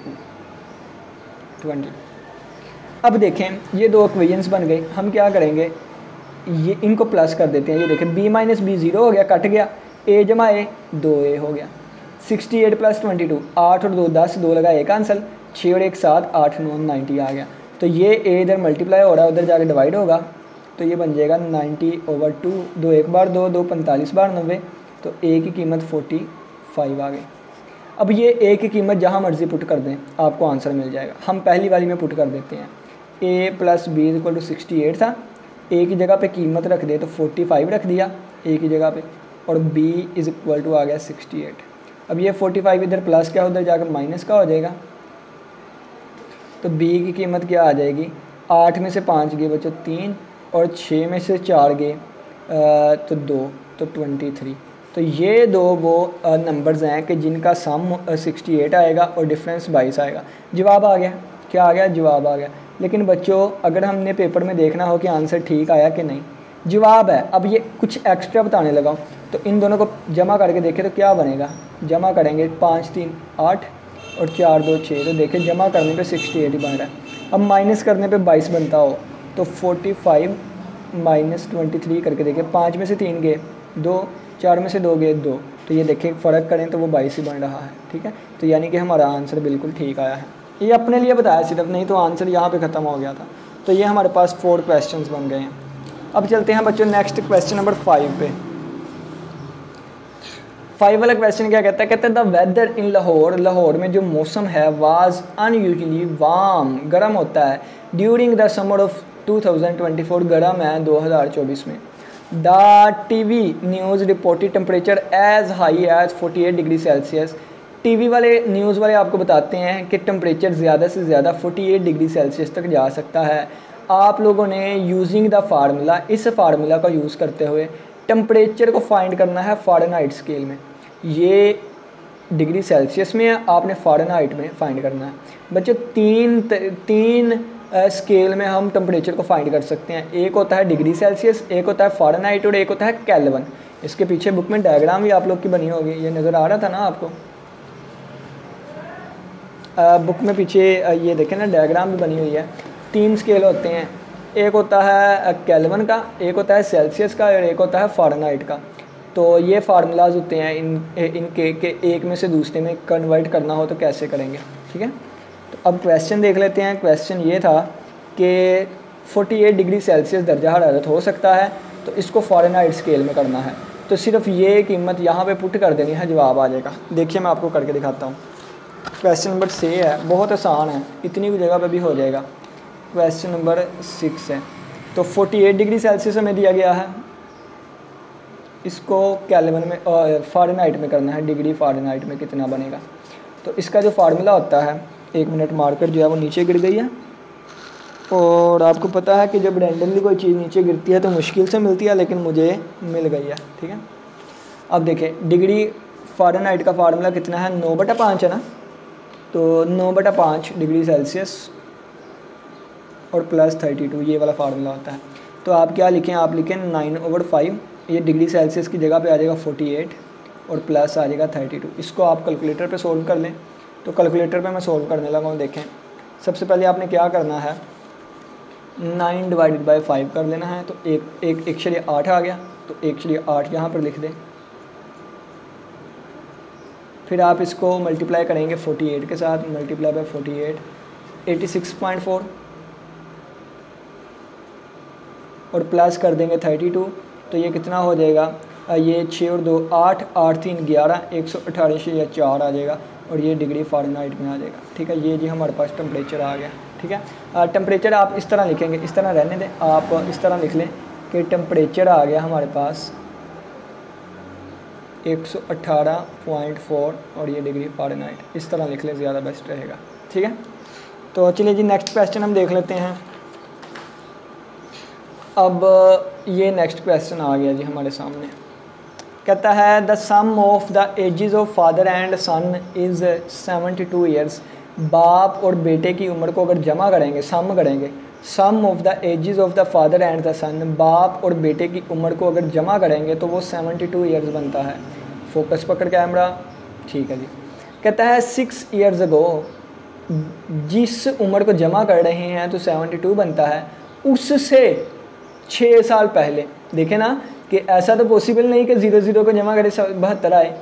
अब देखें, ये 2 इक्वेशंस बन गए। हम क्या करेंगे, ये इनको प्लस कर देते हैं। ये देखें, b माइनस बी 0 हो गया, कट गया, a जमा a 2a हो गया। 68 प्लस 22, 8 और 2 10, 2 लगा 1 आंसर, 6 और 1 7, 8 9 90 आ गया। तो ये a इधर मल्टीप्लाई हो रहा है, उधर जाके डिवाइड होगा, तो ये बन जाएगा 90/2, 2 1 बार 2, 2 45 बार 90, तो a की कीमत 45 आ गई। अब ये a की कीमत जहाँ मर्जी पुट कर दें, आपको आंसर मिल जाएगा। हम पहली वाली में पुट कर देते हैं, a plus b equal to 68 था, a की जगह पे कीमत रख दे तो 45 रख दिया a की जगह पे, और b इज़ इक्वल टू आ गया 68। अब ये 45 इधर प्लस का उधर जाकर माइनस का हो जाएगा, तो b की कीमत क्या आ जाएगी, 8 में से 5 गए बच्चों 3, और 6 में से 4 गए तो 2, तो 23। तो ये 2 वो नंबर्स हैं कि जिनका सम 68 आएगा और डिफरेंस 22 आएगा। जवाब आ गया, क्या आ गया, जवाब आ गया। लेकिन बच्चों, अगर हमने पेपर में देखना हो कि आंसर ठीक आया कि नहीं, जवाब है। अब ये कुछ एक्स्ट्रा बताने लगा हूँ, तो इन दोनों को जमा करके देखें तो क्या बनेगा, जमा करेंगे 5 3 8 और 4 2 6, तो देखें जमा करने पे 68 ही बन रहा है। अब माइनस करने पे 22 बनता हो, तो 45 माइनस 23 करके देखें, 5 में से 3 गए 2, 4 में से 2 गए 2, तो ये देखें फ़र्क करें तो वो 22 ही बन रहा है। ठीक है, तो यानी कि हमारा आंसर बिल्कुल ठीक आया है। ये अपने लिए बताया सिर्फ, नहीं तो आंसर यहाँ पे ख़त्म हो गया था। तो ये हमारे पास 4 क्वेश्चंस बन गए हैं। अब चलते हैं बच्चों नेक्स्ट क्वेश्चन नंबर 5 पे। 5 वाला क्वेश्चन क्या कहता है, कहता है द वेदर इन लाहौर, लाहौर में जो मौसम है वाज अनयूजली वार्म, गर्म होता है, ड्यूरिंग द समर ऑफ 2024, गर्म है 2024 में। The TV news reported temperature as high as 48 degree Celsius. TV वाले न्यूज़ वाले आपको बताते हैं कि टेम्परेचर ज़्यादा से ज़्यादा 48 डिग्री सेल्सियस तक जा सकता है। आप लोगों ने यूजिंग द फार्मूला, इस फार्मूला का यूज़ करते हुए टेम्परेचर को फाइंड करना है फ़ारेनहाइट स्केल में। ये डिग्री सेल्सियस में है, आपने फ़ारेनहाइट में फाइंड करना है। बच्चों तीन स्केल में हम टेम्परेचर को फाइंड कर सकते हैं। एक होता है डिग्री सेल्सियस, एक होता है फ़ारेनहाइट और एक होता है केल्विन। इसके पीछे बुक में डायग्राम भी आप लोग की बनी होगी, ये नज़र आ रहा था ना आपको बुक में पीछे, ये देखें ना डायग्राम भी बनी हुई है। 3 स्केल होते हैं, एक होता है केल्विन का, एक होता है सेल्सियस का और एक होता है फ़ारेनहाइट का। तो ये फार्मूलाज होते हैं इनके के एक में से दूसरे में कन्वर्ट करना हो तो कैसे करेंगे। ठीक है, तो अब क्वेश्चन देख लेते हैं। क्वेश्चन ये था कि 48 डिग्री सेल्सियस दर्जा हरारत हो सकता है, तो इसको फ़ारेनहाइट स्केल में करना है। तो सिर्फ ये कीमत यहाँ पे पुट कर देनी है, जवाब आ जाएगा। देखिए मैं आपको करके दिखाता हूँ। क्वेश्चन नंबर 6 है, बहुत आसान है, इतनी भी जगह पे भी हो जाएगा। क्वेश्चन नंबर 6 है, तो 48 डिग्री सेल्सियस हमें दिया गया है, इसको केल्विन में फ़ारेनहाइट में करना है, डिग्री फ़ारेनहाइट में कितना बनेगा। तो इसका जो फार्मूला होता है, 1 मिनट मार्कर जो है वो नीचे गिर गई है, और आपको पता है कि जब रैंडमली कोई चीज़ नीचे गिरती है तो मुश्किल से मिलती है, लेकिन मुझे मिल गई है, ठीक है। अब देखें, डिग्री फ़ारेनहाइट का फार्मूला कितना है, 9/5 है ना, तो 9/5 डिग्री सेल्सियस और प्लस 32, ये वाला फार्मूला होता है। तो आप क्या लिखें, आप लिखें 9/5, ये डिग्री सेल्सियस की जगह पे आ जाएगा 48 और प्लस आ जाएगा 32। इसको आप कैलकुलेटर पे सोल्व कर लें। तो कैलकुलेटर पे मैं सोल्व करने लगा हूँ। देखें, सबसे पहले आपने क्या करना है, 9/5 कर लेना है। तो 1/8 आ गया, तो 1/8 यहाँ पर लिख दें। फिर आप इसको मल्टीप्लाई करेंगे 48 के साथ, मल्टीप्लाई बाय 48, 86.4 और प्लस कर देंगे 32, तो ये कितना हो जाएगा, ये 6 और 2 8, 8 3 11, 128 या 4 आ जाएगा, और ये डिग्री फ़ारेनहाइट में आ जाएगा, ठीक है। ये जी हमारे पास टेम्परेचर आ गया, ठीक है। टेम्परेचर आप इस तरह लिखेंगे, इस तरह रहने दें, आप इस तरह लिख लें कि टेम्परेचर आ गया हमारे पास 118.4 और ये डिग्री फ़ारेनहाइट, इस तरह लिख लें, ज़्यादा बेस्ट रहेगा, ठीक है। तो चलिए जी नेक्स्ट क्वेश्चन हम देख लेते हैं। अब ये नेक्स्ट क्वेश्चन आ गया जी हमारे सामने, कहता है the sum of the ages of father and son is 72 years. बाप और बेटे की उम्र को अगर जमा करेंगे, सम करेंगे, sum of the ages of the father and the son, बाप और बेटे की उम्र को अगर जमा करेंगे तो वो 72 ईयर्स बनता है। फोकस पकड़ कैमरा, ठीक है जी। कहता है 6 ईयर्स अगो, जिस उम्र को जमा कर रहे हैं तो 72 बनता है, उससे 6 साल पहले। देखें ना कि ऐसा तो पॉसिबल नहीं कि 0 को जमा करे 72 आए,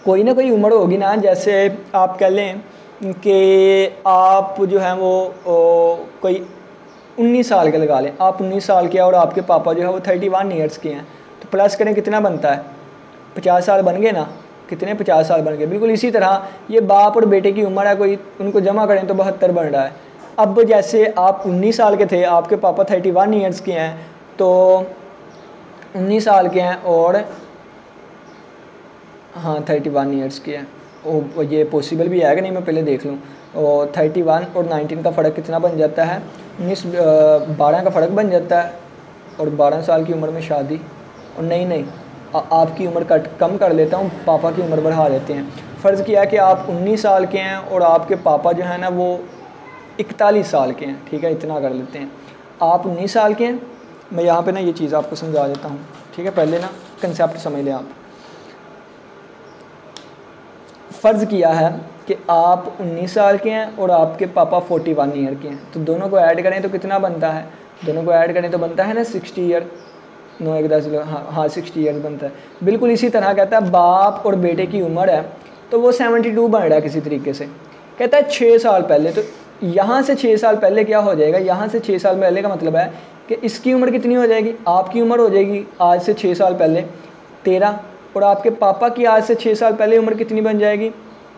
कोई ना कोई उम्र होगी ना। जैसे आप कह लें कि आप जो है वो कोई 19 साल के लगा लें, आप 19 साल के और आपके पापा जो है वो 31 ईयर्स के हैं, तो प्लस करें कितना बनता है, 50 साल बन गए ना, कितने 50 साल बन गए। बिल्कुल इसी तरह ये बाप और बेटे की उम्र है, कोई उनको जमा करें तो 72 बन रहा है। अब जैसे आप 19 साल के थे, आपके पापा 31 ईयर्स के हैं, तो 19 साल के हैं और हाँ 31 ईयर्स के हैं। ओ ये पॉसिबल भी है कि नहीं, मैं पहले देख लूँ। और 31 और 19 का फ़र्क कितना बन जाता है, 12 का फ़र्क बन जाता है, और 12 साल की उम्र में शादी। और नहीं आपकी उम्र कम कर लेता हूँ, पापा की उम्र बढ़ा देते हैं। फ़र्ज़ किया कि आप 19 साल के हैं और आपके पापा जो है ना वो 41 साल के हैं, ठीक है, इतना कर लेते हैं। आप 19 साल के हैं, मैं यहाँ पे ना ये चीज़ आपको समझा देता हूँ, ठीक है। पहले ना कंसेप्ट समझ लें आप। फ़र्ज़ किया है कि आप 19 साल के हैं और आपके पापा 41 ईयर के हैं, तो दोनों को ऐड करें तो कितना बनता है, दोनों को ऐड करें तो बनता है ना 60 ईयर, 9 1 10 हाँ 60 ईयर बनता है। बिल्कुल इसी तरह कहता है बाप और बेटे की उम्र है तो वो 72 बन रहा है किसी तरीके से। कहता है 6 साल पहले, तो यहाँ से 6 साल पहले क्या हो जाएगा, यहाँ से 6 साल पहले का मतलब है कि इसकी उम्र कितनी हो जाएगी, आपकी उम्र हो जाएगी आज से 6 साल पहले 13, और आपके पापा की आज से 6 साल पहले उम्र कितनी बन जाएगी,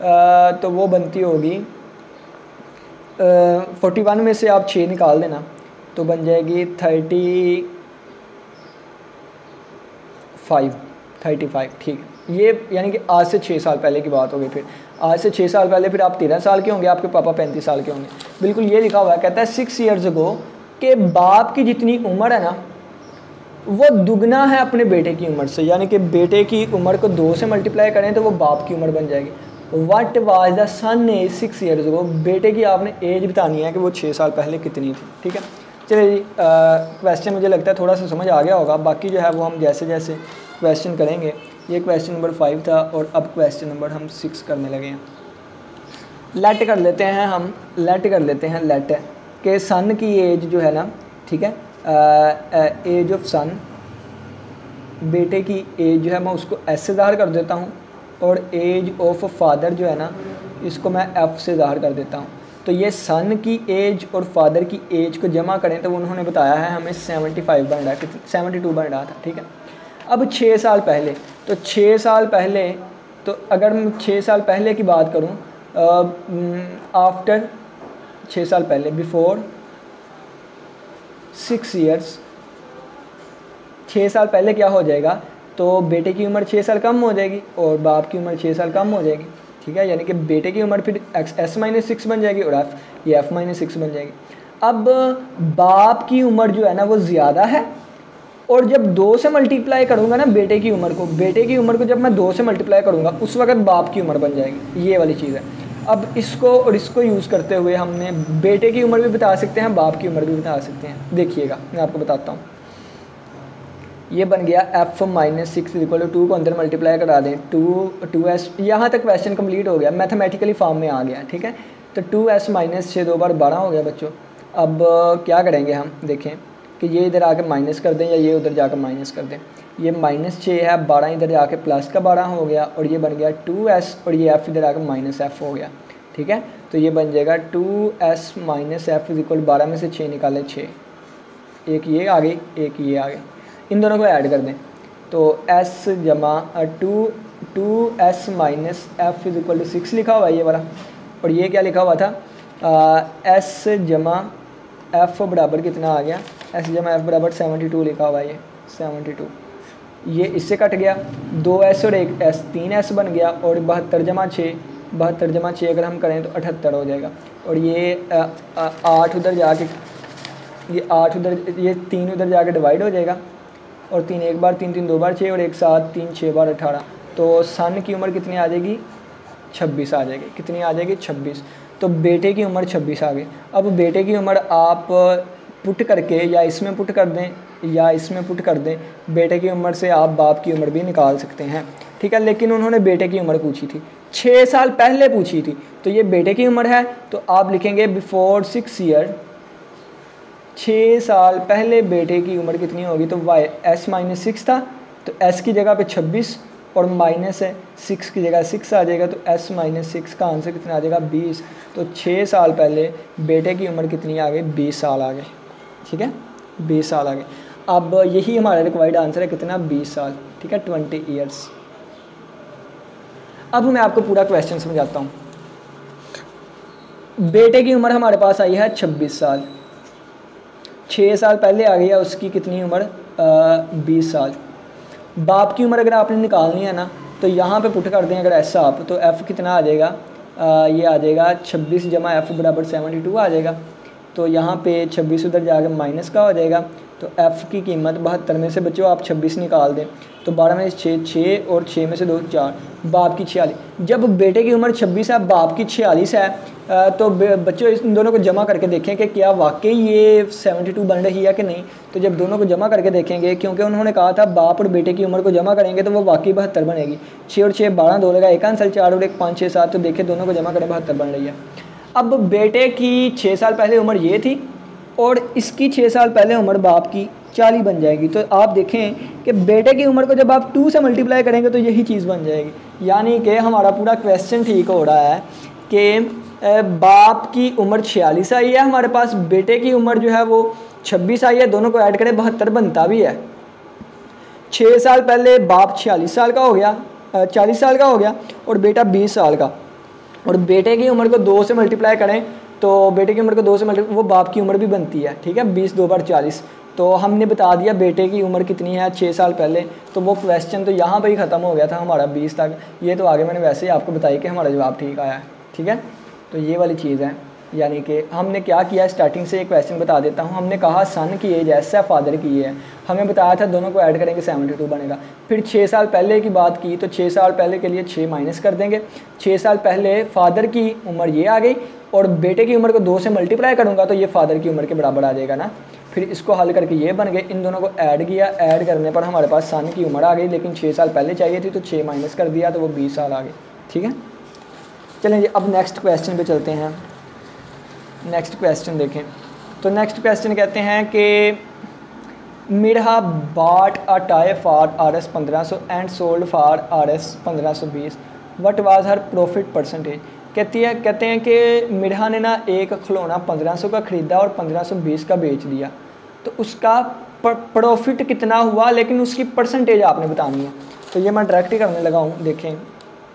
तो वो बनती होगी 41 में से आप 6 निकाल देना तो बन जाएगी 35, ठीक है। ये यानी कि आज से 6 साल पहले की बात होगी। फिर आज से 6 साल पहले फिर आप 13 साल के होंगे, आपके पापा 35 साल के होंगे। बिल्कुल ये लिखा हुआ है, कहता है 6 ईयर्स अगो कि बाप की जितनी उम्र है ना वो दुगना है अपने बेटे की उम्र से, यानी कि बेटे की उम्र को 2 से मल्टीप्लाई करें तो वो बाप की उम्र बन जाएगी। What was the son age 6 years ago, बेटे की आपने एज बतानी है कि वो 6 साल पहले कितनी थी, ठीक है। चलिए जी, क्वेश्चन मुझे लगता है थोड़ा सा समझ आ गया होगा, बाकी जो है वो हम जैसे जैसे क्वेश्चन करेंगे। ये क्वेश्चन नंबर 5 था और अब क्वेश्चन नंबर हम 6 करने लगे हैं। लेट कर लेते हैं हम, लेट के सन की एज जो है ना, ठीक है, एज ऑफ सन, बेटे की एज जो है मैं उसको एस से ज़ाहिर कर देता हूँ, और एज ऑफ फादर जो है ना इसको मैं एफ से ज़ाहिर कर देता हूँ। तो ये सन की एज और फादर की एज को जमा करें तो उन्होंने बताया है हमें 75 बन रहा है, 72 बन रहा था, ठीक है। अब 6 साल पहले, तो 6 साल पहले, तो अगर मैं 6 साल पहले की बात करूं आफ्टर 6 साल पहले, बिफोर 6 ईयर्स, 6 साल पहले क्या हो जाएगा, तो बेटे की उम्र 6 साल कम हो जाएगी और बाप की उम्र 6 साल कम हो जाएगी। ठीक है, यानी कि बेटे की उम्र फिर s-6 बन जाएगी और ये f-6 बन जाएगी। अब बाप की उम्र जो है ना वो ज़्यादा है, और जब 2 से मल्टीप्लाई करूँगा ना बेटे की उम्र को जब मैं 2 से मल्टीप्लाई करूँगा उस वक्त बाप की उम्र बन जाएगी। ये वाली चीज़ है। अब इसको और इसको यूज़ करते हुए हमने बेटे की उम्र भी बता सकते हैं, बाप की उम्र भी बता सकते हैं। देखिएगा मैं आपको बताता हूँ। ये बन गया f-6 इक्वल टू 2 को अंदर मल्टीप्लाई करा दें, 2s, यहाँ तक क्वेश्चन कंप्लीट हो गया, मैथमेटिकली फॉर्म में आ गया। ठीक है, तो 2s-6 2 बार 12 हो गया बच्चों। अब क्या करेंगे हम, देखें कि ये इधर आके माइनस कर दें या ये उधर जाकर माइनस कर दें। ये -6 है, 12 इधर जाके प्लस का 12 हो गया और ये बन गया 2s और ये f इधर आकर -f हो गया। ठीक है, तो ये बन जाएगा 2s - f इक्वल 12 में से 6 निकाले 6, एक ये आ गई एक ये आ गई, इन दोनों को ऐड कर दें तो s जमा 2s - f इक्वल 6 लिखा हुआ है ये वाला, और ये क्या लिखा हुआ था, s जमा f बराबर कितना आ गया, s जमा f बराबर 72 लिखा हुआ है, ये 72, ये इससे कट गया, 2s और 1s 3s बन गया, और 72 जमा 6 अगर हम करें तो 78 हो जाएगा, और ये 8 उधर जाके, ये 8 उधर, ये 3 उधर जाके डिवाइड हो जाएगा, और 3 एक बार, 3 3 2 बार 6 और 1 7 3 6 बार 18, तो सन की उम्र कितनी आ जाएगी, 26 आ जाएगी। कितनी आ जाएगी, 26। तो बेटे की उम्र 26 आ गई। अब बेटे की उम्र आप पुट करके या इसमें पुट कर दें या इसमें पुट कर दें, बेटे की उम्र से आप बाप की उम्र भी निकाल सकते हैं। ठीक है, लेकिन उन्होंने बेटे की उम्र पूछी थी, 6 साल पहले पूछी थी, तो ये बेटे की उम्र है, तो आप लिखेंगे बिफोर 6 ईयर, 6 साल पहले बेटे की उम्र कितनी होगी, तो s-6 था तो s की जगह पे 26 और माइनस है 6 की जगह 6 आ जाएगा, तो s-6 का आंसर कितना आ जाएगा, 20। तो 6 साल पहले बेटे की उम्र कितनी आ गई, 20 साल आ गए। ठीक है, 20 साल आ गए। अब यही हमारा रिक्वायर्ड आंसर है, कितना, 20 साल। ठीक है, 20 ईयर्स। अब मैं आपको पूरा क्वेश्चन समझाता हूँ। बेटे की उम्र हमारे पास आई है 26 साल, 6 साल पहले आ गया उसकी कितनी उम्र, 20 साल। बाप की उम्र अगर आपने निकालनी है ना, तो यहाँ पे पुट कर दें अगर ऐसा आप, तो f कितना आ जाएगा, ये आ जाएगा 26 जमा f बराबर 72 आ जाएगा। तो यहाँ पे 26 उधर जाकर माइनस का हो जाएगा, तो f की कीमत 72 में से बच्चों आप 26 निकाल दें, तो 12 में से 6 और 6 में से 2 4, बाप की 46। जब बेटे की उम्र 26 है, बाप की 46 है, तो बच्चों इन दोनों को जमा करके देखें कि क्या वाकई ये 72 बन रही है कि नहीं। तो जब दोनों को जमा करके देखेंगे, क्योंकि उन्होंने कहा था बाप और बेटे की उम्र को जमा करेंगे तो वो वाकई 72 बनेगी। 6 और 6 12, 2 लगा 1 आंसर, 4 और 1 5 6 7, तो देखिए दोनों को जमा करें 72 बन रही है। अब बेटे की 6 साल पहले उम्र ये थी और इसकी 6 साल पहले उम्र बाप की 40 बन जाएगी। तो आप देखें कि बेटे की उम्र को जब आप 2 से मल्टीप्लाई करेंगे तो यही चीज़ बन जाएगी। यानी कि हमारा पूरा क्वेश्चन ठीक हो रहा है कि बाप की उम्र 46 आई है हमारे पास, बेटे की उम्र जो है वो 26 आई है, दोनों को ऐड करें 72 बनता भी है। 6 साल पहले बाप 46 साल का हो गया, 40 साल का हो गया और बेटा 20 साल का, और बेटे की उम्र को 2 से मल्टीप्लाई करें तो बेटे की उम्र को 2 से मल्टीप्लाई, वो बाप की उम्र भी बनती है। ठीक है, 20 2 बार 40, तो हमने बता दिया बेटे की उम्र कितनी है 6 साल पहले। तो वो क्वेश्चन तो यहाँ पर ही ख़त्म हो गया था हमारा 20 तक। ये तो आगे मैंने वैसे ही आपको बताई कि हमारा जवाब ठीक आया है। ठीक है, तो ये वाली चीज़ है। यानी कि हमने क्या किया, स्टार्टिंग से एक क्वेश्चन बता देता हूँ। हमने कहा सन की एज ऐसा फादर की है, हमें बताया था दोनों को ऐड करेंगे 72 बनेगा। फिर 6 साल पहले की बात की तो 6 साल पहले के लिए 6 माइनस कर देंगे। 6 साल पहले फादर की उम्र ये आ गई और बेटे की उम्र को 2 से मल्टीप्लाई करूँगा तो ये फादर की उम्र के बराबर आ जाएगा ना। फिर इसको हल करके ये बन गए, इन दोनों को ऐड किया, ऐड करने पर हमारे पास सन की उम्र आ गई, लेकिन 6 साल पहले चाहिए थी तो 6 माइनस कर दिया तो वो 20 साल आ गए। ठीक है, चलें जी अब नेक्स्ट क्वेश्चन पे चलते हैं। नेक्स्ट क्वेश्चन देखें तो नेक्स्ट क्वेश्चन कहते हैं कि Mirha bought a tie for RS 1500 and sold for RS 1520, what was her profit percentage. कहते हैं कि मिर्हा ने ना एक खिलौना 1500 का ख़रीदा और 1520 का बेच दिया, तो उसका प्रॉफिट कितना हुआ, लेकिन उसकी परसेंटेज आपने बतानी है। तो ये मैं डायरेक्ट ही करने लगा हूँ। देखें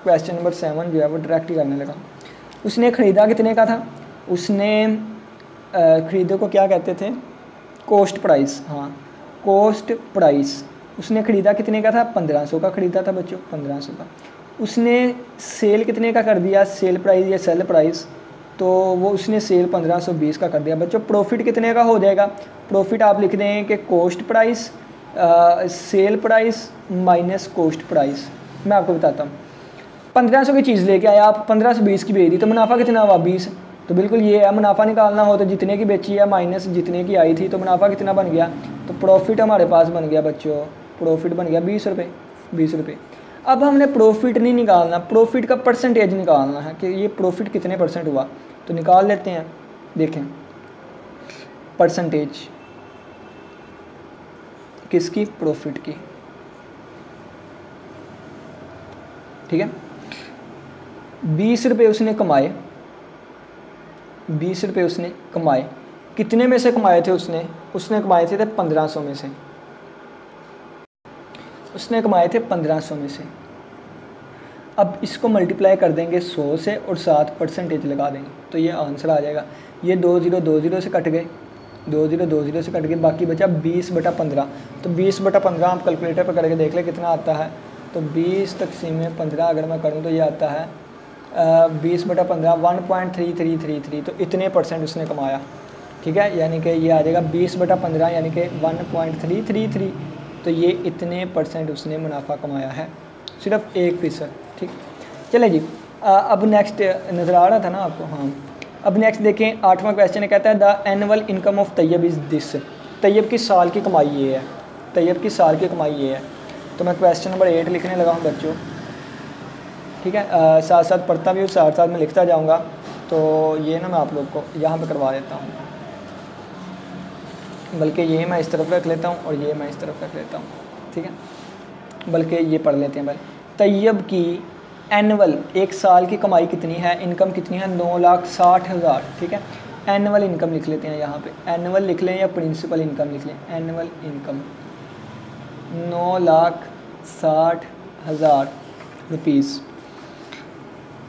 क्वेश्चन नंबर 7 जो है वो डायरेक्ट ही करने लगा। उसने ख़रीदा कितने का था, उसने ख़रीदे को क्या कहते थे, कॉस्ट प्राइस, हाँ कॉस्ट प्राइस। उसने ख़रीदा कितने का था, 1500 का ख़रीदा था बच्चों, 1500 का। उसने सेल कितने का कर दिया, सेल प्राइस या सेल प्राइस, तो वो उसने सेल 1520 का कर दिया बच्चों। प्रॉफिट कितने का हो जाएगा, प्रॉफिट आप लिख दें कि cost price sale price minus cost price. मैं आपको बताता हूँ, 1500 की चीज़ लेके आया आप, 1520 की बेच दी, तो मुनाफा कितना हुआ, 20। तो बिल्कुल ये है, मुनाफा निकालना हो तो जितने की बेची है माइनस जितने की आई थी, तो मुनाफा कितना बन गया, तो प्रॉफिट हमारे पास बन गया बच्चों, प्रॉफिट बन गया 20 रुपये, 20 रुपये। अब हमने प्रॉफिट नहीं निकालना, प्रॉफिट का परसेंटेज निकालना है कि ये प्रॉफिट कितने परसेंट हुआ, तो निकाल लेते हैं। देखें परसेंटेज किसकी, प्रॉफिट की, ठीक है। 20 रुपये उसने कमाए, 20 रुपये उसने कमाए, कितने में से कमाए थे उसने कमाए थे 1500 में से, उसने कमाए थे 1500 में से। अब इसको मल्टीप्लाई कर देंगे 100 से और साथ परसेंटेज लगा देंगे, तो ये आंसर आ जाएगा। ये 2 0 2 0 से कट गए, 2 0 2 0 से कट गए, बाकी बचा 20/15। तो 20/15 आप कैलकुलेटर पर करके देख ले कितना आता है, तो 20 तक़सीम में 15 अगर मैं करूँ तो ये आता है 20/15 1.3333, तो इतने परसेंट उसने कमाया, ठीक है। यानी कि ये आ जाएगा 20/15 यानी कि 1.333, तो ये इतने परसेंट उसने मुनाफा कमाया है, सिर्फ 1%, ठीक। चलें जी, अब नेक्स्ट नज़र आ रहा था ना आपको, हाँ। अब नेक्स्ट देखें, 8वां क्वेश्चन कहता है the annual income of Tayyab is this. Tayyab की साल की कमाई ये है, तैयब की साल की कमाई ये है। तो मैं क्वेश्चन नंबर 8 लिखने लगा हूँ बच्चों, ठीक है। साथ साथ पढ़ता भी हूँ, साथ साथ में लिखता जाऊँगा, तो ये ना मैं आप लोग को यहाँ पे करवा देता हूँ, बल्कि ये मैं इस तरफ रख लेता हूँ और ये मैं इस तरफ रख लेता हूँ, ठीक है। बल्कि ये पढ़ लेते हैं पहले। तैयब की एनुअल एक साल की कमाई कितनी है, इनकम कितनी है, 9,60,000, ठीक है। एनुअल इनकम लिख लेते हैं यहाँ पे, एनुअल लिख लें या प्रिंसिपल इनकम लिख लें, एनुअल इनकम 9,60,000 रुपीज़।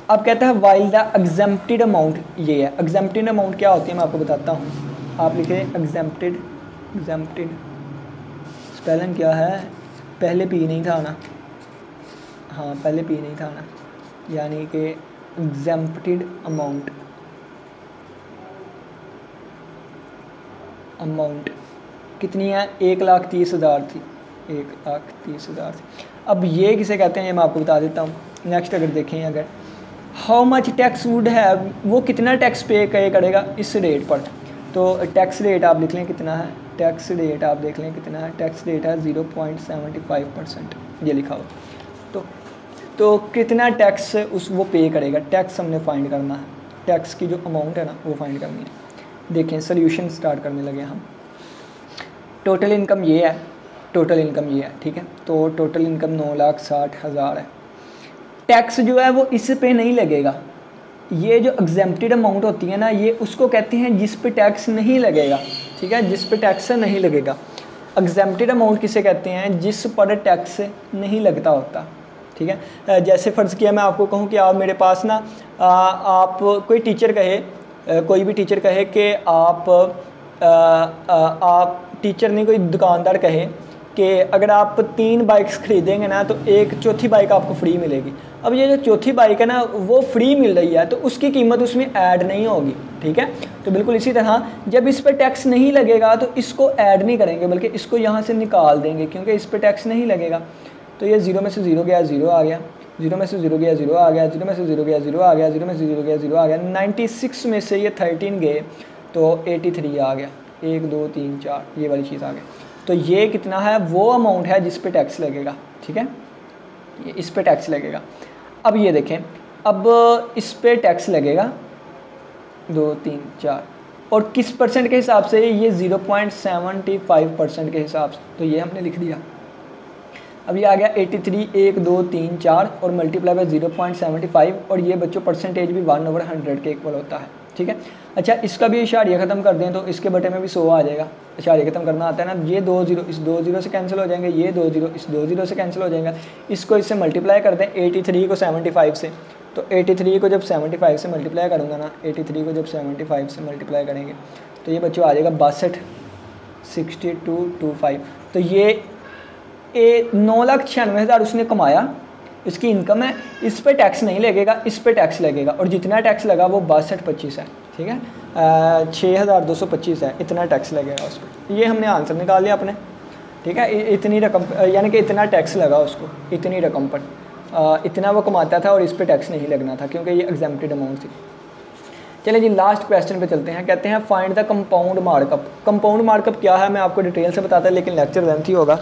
अब कहता है वाइल द एग्जेम्प्टेड अमाउंट, ये है एग्जेम्प्टेड अमाउंट क्या होती है मैं आपको बताता हूँ। आप लिखें एग्जेम्प्टेड, एग्जेम्प्टेड स्पेलिंग क्या है, पहले पी नहीं था ना, हाँ पहले पी नहीं था ना, यानी कि एग्जेम्प्टेड अमाउंट, अमाउंट कितनी है, 1,30,000 थी, 1,30,000 थी। अब ये किसे कहते हैं ये मैं आपको बता देता हूँ। नेक्स्ट अगर देखें, अगर हाउ मच टैक्स वुड है, वो कितना टैक्स पे करेगा इस रेट पर, तो टैक्स रेट आप लिख लें कितना है, टैक्स रेट आप देख लें कितना है, टैक्स रेट है 0.75%, ये लिखा हो। तो कितना टैक्स वो पे करेगा, टैक्स हमने फाइंड करना है, टैक्स की जो अमाउंट है ना वो फाइंड करनी है। देखें सोल्यूशन स्टार्ट करने लगे हम। टोटल इनकम ये है, टोटल इनकम ये है, ठीक है। तो टोटल इनकम 9,60,000 है। टैक्स जो है वो इस पे नहीं लगेगा, ये जो एग्जेम्प्टेड अमाउंट होती है ना, ये उसको कहते हैं जिस पे टैक्स नहीं लगेगा, ठीक है, जिस पे टैक्स नहीं लगेगा। एग्जेम्प्टेड अमाउंट किसे कहते हैं, जिस पर टैक्स नहीं लगता होता, ठीक है। जैसे फ़र्ज़ किया मैं आपको कहूँ कि आप मेरे पास ना आप कोई टीचर कहे, कोई भी टीचर कहे कि आप टीचर नहीं, कोई दुकानदार कहे कि अगर आप 3 बाइक्स ख़रीदेंगे ना तो एक चौथी बाइक आपको फ्री मिलेगी। अब ये जो चौथी बाइक है ना वो फ्री मिल रही है, तो उसकी कीमत उसमें ऐड नहीं होगी, ठीक है। तो बिल्कुल इसी तरह जब इस पर टैक्स नहीं लगेगा तो इसको ऐड नहीं करेंगे, बल्कि इसको यहाँ से निकाल देंगे, क्योंकि इस पर टैक्स नहीं लगेगा। तो ये 0 में से 0 गया, 0 आ गया, 0 में से 0 गया, 0 आ गया, 0 में से 0 गया, 0 आ गया, 0 में से 0 गया, 0 आ गया। 96 में से ये 13 गए तो 83 आ गया, 1 2 3 4 ये वाली चीज़ आ गई। तो ये कितना है, वो अमाउंट है जिस पे टैक्स लगेगा, ठीक है, ये इस पे टैक्स लगेगा। अब ये देखें, अब इस पे टैक्स लगेगा 2 3 4 और किस परसेंट के हिसाब से, ये 0.75% के हिसाब से, तो ये हमने लिख दिया। अब ये आ गया 83 1 2 3 4 और मल्टीप्लाई बाय 0.75 और ये बच्चों परसेंटेज भी 1/100 के इक्वल होता है, ठीक है। अच्छा इसका भी इशारिया ख़त्म कर दें तो इसके बटे में भी 100 आ जाएगा, इशारिया ख़त्म करना आता है ना। ये 2 0 इस 2 0 से कैंसिल हो जाएंगे, ये 2 0 इस 2 0 से कैंसिल हो जाएगा। इसको इससे मल्टीप्लाई कर दें 83 को 75 से, तो 83 को जब 75 से मल्टीप्लाई करूँगा ना, 83 को जब 75 से मल्टीप्लाई करेंगे तो ये बच्चों आ जाएगा 62 6225। तो ये 9,96,000 उसने कमाया, इसकी इनकम है, इस पे टैक्स नहीं लगेगा, इस पे टैक्स लगेगा, और जितना टैक्स लगा वो 6225 है, ठीक है, 6,225 है, इतना टैक्स लगेगा उस पर। ये हमने आंसर निकाल लिया अपने, ठीक है। इतनी रकम यानी कि इतना टैक्स लगा उसको, इतनी रकम पर, इतना वो कमाता था और इस पे टैक्स नहीं लगना था क्योंकि ये एग्जेम्प्टेड अमाउंट थी। चलिए जी लास्ट क्वेश्चन पे चलते हैं। कहते हैं find the compound markup. Compound markup क्या है मैं आपको डिटेल से बताता है, लेकिन लेक्चर लेंथी होगा,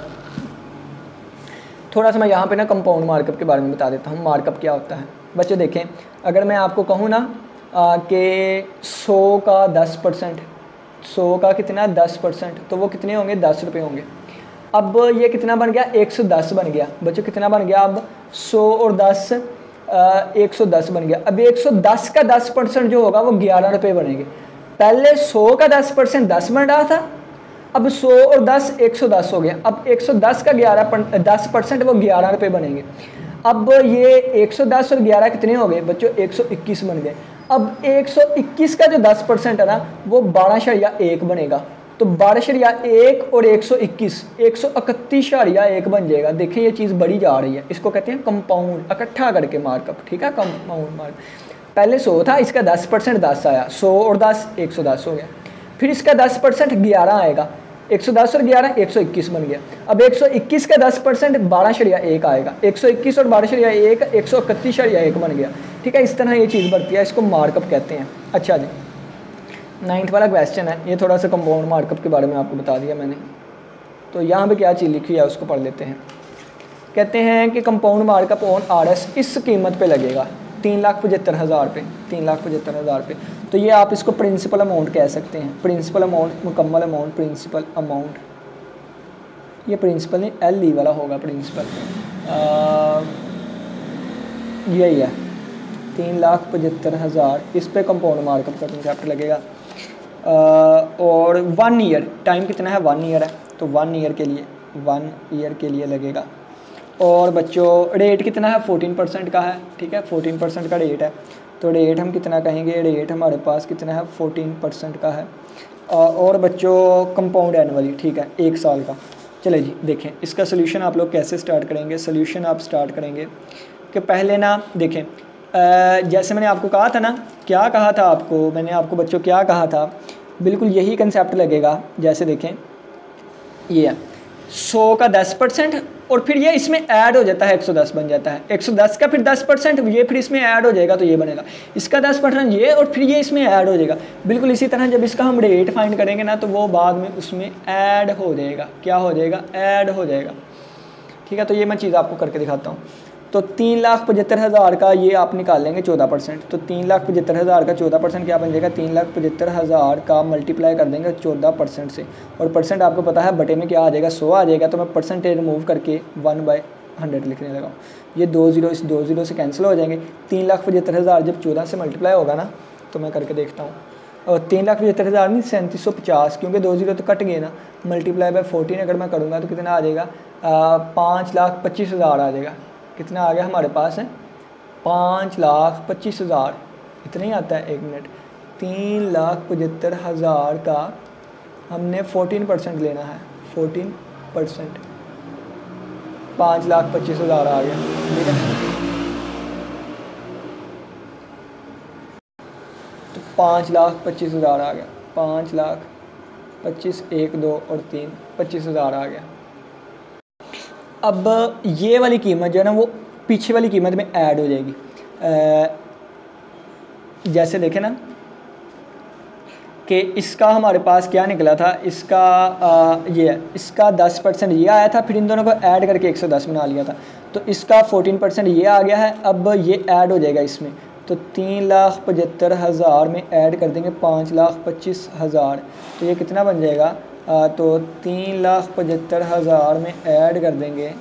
थोड़ा सा मैं यहाँ पे ना कंपाउंड मार्कअप के बारे में बता देता हूँ, मार्कअप क्या होता है। बच्चों देखें, अगर मैं आपको कहूँ ना कि 100 का 10%, 100 का कितना 10%, तो वो कितने होंगे, 10 रुपये होंगे। अब ये कितना बन गया, 110 बन गया। बच्चों कितना बन गया, अब 100 और 10 110 बन गया। अब 110 का 10% जो होगा वो 11 रुपये बनेंगे। पहले 100 का 10% 10 बन रहा था, अब 100 और 10 110 हो गया। अब 110 का 10% वो 11 रुपये बनेंगे। अब ये 110 और 11 कितने हो गए बच्चों, 121 बन गए। अब 121 का जो 10% है ना वो 12.1 बनेगा। तो 12.1 और 121 131.1 बन जाएगा। देखें ये चीज़ बढ़ी जा रही है, इसको कहते हैं कंपाउंड, इकट्ठा करके मार्कअप, ठीक है। कंपाउंड मार्क पहले 100 था, इसका 10% 10 आया, 100 और 10 110 हो गया। फिर इसका 10% 11 आएगा, 110 और 11 121 बन गया। अब 121 का 10% 12.1 आएगा, 121 और 12.1 131.1 बन गया, ठीक है। इस तरह ये चीज़ बढ़ती है, इसको मार्कअप कहते हैं। अच्छा जी 9th वाला क्वेश्चन है, ये थोड़ा सा कंपाउंड मार्कअप के बारे में आपको बता दिया मैंने। तो यहाँ पे क्या चीज़ लिखी है उसको पढ़ लेते हैं। कहते हैं कि कंपाउंड मार्कअप ऑन आरएस इस कीमत पे लगेगा 3,75,000 पे, 3,75,000 पे। तो ये आप इसको प्रिंसिपल अमाउंट कह सकते हैं, प्रिंसिपल अमाउंट, मुकम्मल अमाउंट, प्रिंसिपल अमाउंट। ये प्रिंसिपल नहीं एल ई वाला होगा प्रिंसिपल, यही है 3,75,000, इस पे कंपाउंड मार्कअप का कंसेप्ट लगेगा। और 1 ईयर, टाइम कितना है, 1 ईयर है, तो 1 ईयर के लिए 1 ईयर के लिए लगेगा। और बच्चों रेट कितना है, 14% का है, ठीक है, 14% का रेट है। तो रेट हम कितना कहेंगे, रेट हमारे पास कितना है, 14% का है। और बच्चों कंपाउंड एनुअली, ठीक है, 1 साल का। चले जी देखें इसका सोल्यूशन आप लोग कैसे स्टार्ट करेंगे। सोल्यूशन आप स्टार्ट करेंगे कि पहले ना देखें, जैसे मैंने आपको कहा था ना, क्या कहा था आपको, मैंने आपको बच्चों क्या कहा था, बिल्कुल यही कंसेप्ट लगेगा। जैसे देखें ये 100 का 10% और फिर ये इसमें ऐड हो जाता है, 110 बन जाता है, 110 का फिर 10% ये फिर इसमें ऐड हो जाएगा, तो ये बनेगा इसका 10% ये, और फिर ये इसमें ऐड हो जाएगा। बिल्कुल इसी तरह जब इसका हम रेट फाइंड करेंगे ना, तो वो बाद में उसमें ऐड हो जाएगा। क्या हो जाएगा, ऐड हो जाएगा, ठीक है। तो ये मैं चीज़ आपको करके दिखाता हूँ। तो 3,75,000 का ये आप निकाल लेंगे 14%, तो 3,75,000 का 14% क्या बन जाएगा, 3,75,000 का मल्टीप्लाई कर देंगे 14% से, और परसेंट आपको पता है बटे में क्या आ जाएगा, 100 आ जाएगा। तो मैं परसेंटेज रिमूव करके 1/100 लिखने लगा हूँ। ये 2 0 इस 2 0 से कैंसिल हो जाएंगे। 3,75,000 जब 14 से मल्टीप्लाई होगा ना, तो मैं करके देखता हूँ, और 3,75,000 नहीं 3,750, क्योंकि 2 0 तो कट गए ना, मल्टीप्लाई बाय 14 अगर मैं करूँगा तो कितना आ जाएगा, 5,25,000 आ जाएगा। कितना आ गया हमारे पास है, 5,25,000, इतना ही आता है, 1 मिनट। 3,75,000 का हमने 14% लेना है, 14%, 5,25,000 आ गया, ठीक है। तो 5,25,000 आ गया, 5,25,000, 1 2 और 3, 25,000 आ गया। अब ये वाली कीमत जो है ना वो पीछे वाली कीमत में ऐड हो जाएगी। जैसे देखें ना कि इसका हमारे पास क्या निकला था, इसका ये है, इसका 10% ये आया था, फिर इन दोनों को ऐड करके 110 बना लिया था। तो इसका 14% ये आ गया है, अब ये ऐड हो जाएगा इसमें। तो 3,75,000 में ऐड कर देंगे 5,25,000, तो ये कितना बन जाएगा, तो 3,75,000 में ऐड कर देंगे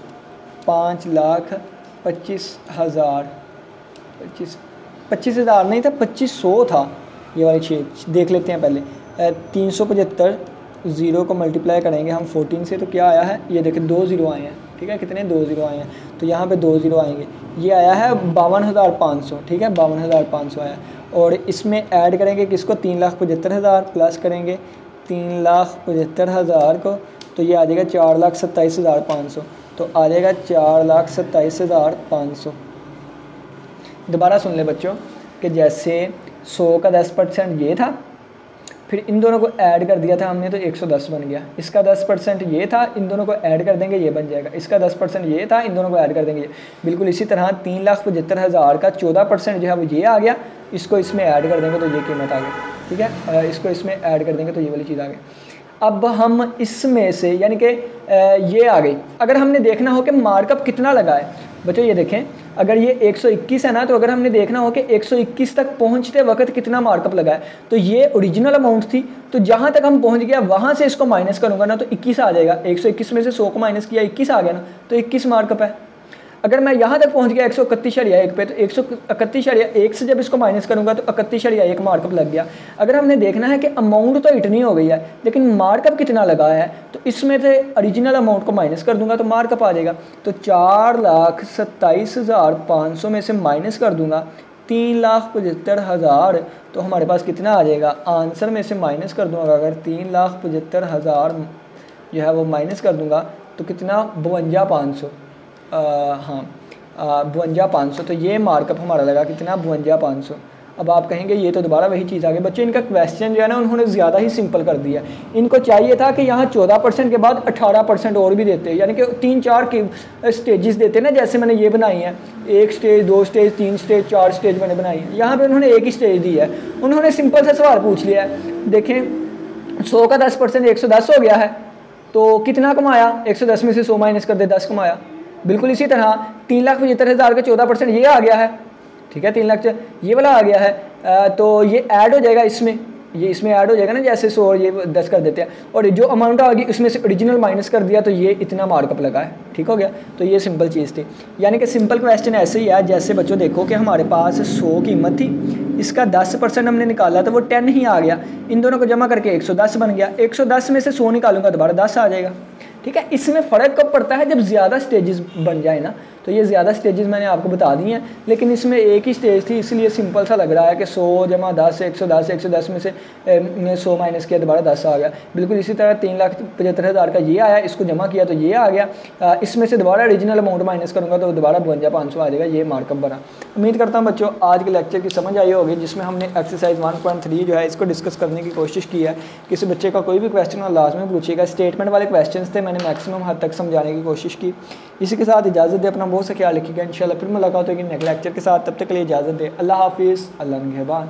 5,25,000, 25,000 नहीं था, 2,500 था ये वाली चीज़। देख लेते हैं पहले, 375 0 को मल्टीप्लाई करेंगे हम 14 से, तो क्या आया है, ये देखें 2 0 आए हैं, ठीक है, कितने 2 0 आए हैं। तो यहाँ पे 2 ज़ीरो आएंगे, ये आया है 52,500, ठीक है 52,500 आया। और इसमें ऐड करेंगे किसको, 3,75,000 प्लस करेंगे 3,75,000 को, तो ये आ जाएगा 4,27,500, तो आ जाएगा 4,27,500। दोबारा सुन ले बच्चों कि जैसे 100 का 10% ये था, फिर इन दोनों को ऐड कर दिया था हमने तो 110 बन गया। इसका 10% ये था, इन दोनों को ऐड कर देंगे ये बन जाएगा। इसका 10% ये था, इन दोनों को ऐड कर देंगे ये। बिल्कुल इसी तरह 3,75,000 का 14% जो है वो ये आ गया, इसको इसमें ऐड कर देंगे तो ये कीमत आ गई, ठीक है। इसको इसमें ऐड कर देंगे तो ये वाली चीज़ आ गई। अब हम इसमें से यानी कि ये आ गई, अगर हमने देखना हो कि मार्कअप कितना लगा है बच्चों, ये देखें अगर ये 121 है ना, तो अगर हमने देखना हो कि 121 तक पहुंचते वक्त कितना मार्कअप लगा है, तो ये ओरिजिनल अमाउंट थी, तो जहां तक हम पहुंच गया वहां से इसको माइनस करूंगा ना तो 21 आ जाएगा। 121 में से 100 को माइनस किया 21 आ गया ना, तो 21 मार्कअप है। अगर मैं यहाँ तक पहुँच गया 131.1 पे, तो 131.1 से जब इसको माइनस करूँगा तो 31.1 मार्कअप लग गया। अगर हमने देखना है कि अमाउंट तो इतनी हो गई है लेकिन मार्कअप कितना लगा है, तो इसमें से ओरिजिनल अमाउंट को माइनस कर दूंगा तो मार्कअप आ जाएगा। तो 4,27,500 में से माइनस कर दूंगा 3,75,000, तो हमारे पास कितना आ जाएगा, आंसर में से माइनस कर दूंगा अगर 3,75,000 जो है वो माइनस कर दूंगा तो कितना 52,500, हाँ 52,500, तो ये मार्कअप हमारा लगा कितना 52,500। अब आप कहेंगे ये तो दोबारा वही चीज़ आ गई। बच्चों इनका क्वेश्चन जो है ना उन्होंने ज़्यादा ही सिंपल कर दिया। इनको चाहिए था कि यहाँ 14% के बाद 18% और भी देते, यानी कि 3-4 के स्टेजेस देते ना, जैसे मैंने ये बनाई है 1 स्टेज 2 स्टेज 3 स्टेज 4 स्टेज मैंने बनाई है। यहाँ पे उन्होंने एक ही स्टेज दी है। उन्होंने सिंपल सा सवाल पूछ लिया है, देखें 100 का 10% 110 हो गया है, तो कितना कमाया, 110 में से 100 माइनस कर दे 10 कमाया। बिल्कुल इसी तरह 3,75,000 का 14% ये आ गया है, ठीक है 3 लाख ये वाला आ गया है, तो ये ऐड हो जाएगा इसमें, ये इसमें ऐड हो जाएगा ना, जैसे 100 ये 10 कर देते हैं, और जो अमाउंट आ गई उसमें से ओरिजिनल माइनस कर दिया तो ये इतना मार्कअप लगा है, ठीक हो गया। तो ये सिंपल चीज़ थी, यानी कि सिंपल क्वेश्चन ऐसे ही है। जैसे बच्चों देखो कि हमारे पास 100 कीमत थी, इसका 10% हमने निकाला तो वो 10 ही आ गया, इन दोनों को जमा करके 110 बन गया। 110 में से 100 निकालूंगा दोबारा 10 आ जाएगा, ठीक है। इसमें फ़र्क कब पड़ता है, जब ज़्यादा स्टेजेस बन जाए ना, तो ये ज़्यादा स्टेजेस मैंने आपको बता दी हैं, लेकिन इसमें एक ही स्टेज थी इसलिए सिंपल सा लग रहा है कि 100 जमा 10 110, 110 में से 100 माइनस किया दोबारा 10 आ गया। बिल्कुल इसी तरह 3,75,000 का ये आया, इसको जमा किया तो ये आ गया, इसमें से दोबारा ओरिजिनल अमाउंट माइनस करूँगा तो दोबारा 52,500 आ जाएगा, ये मार्कअप बना। उम्मीद करता हूँ बच्चों आज के लेक्चर की समझ आई होगी, जिसमें हमने एक्सरसाइज 1.3 जो है इसको डिस्कस करने की कोशिश की है। किसी बच्चे का कोई भी क्वेश्चन हो लाजमी पूछिएगा। स्टेटमेंट वाले क्वेश्चन थे, मैंने मैक्सिमम हद तक समझाने की कोशिश की। इसी के साथ इजाज़त दे, अपना बहुत सा ख्याल रखिएगा। इंशाल्लाह फिर मुलाकात होगी नेक्स्ट लेक्चर के साथ, तब तक के लिए इजाज़त दे। अल्लाह हाफिज़, अल्लाह निगहबान।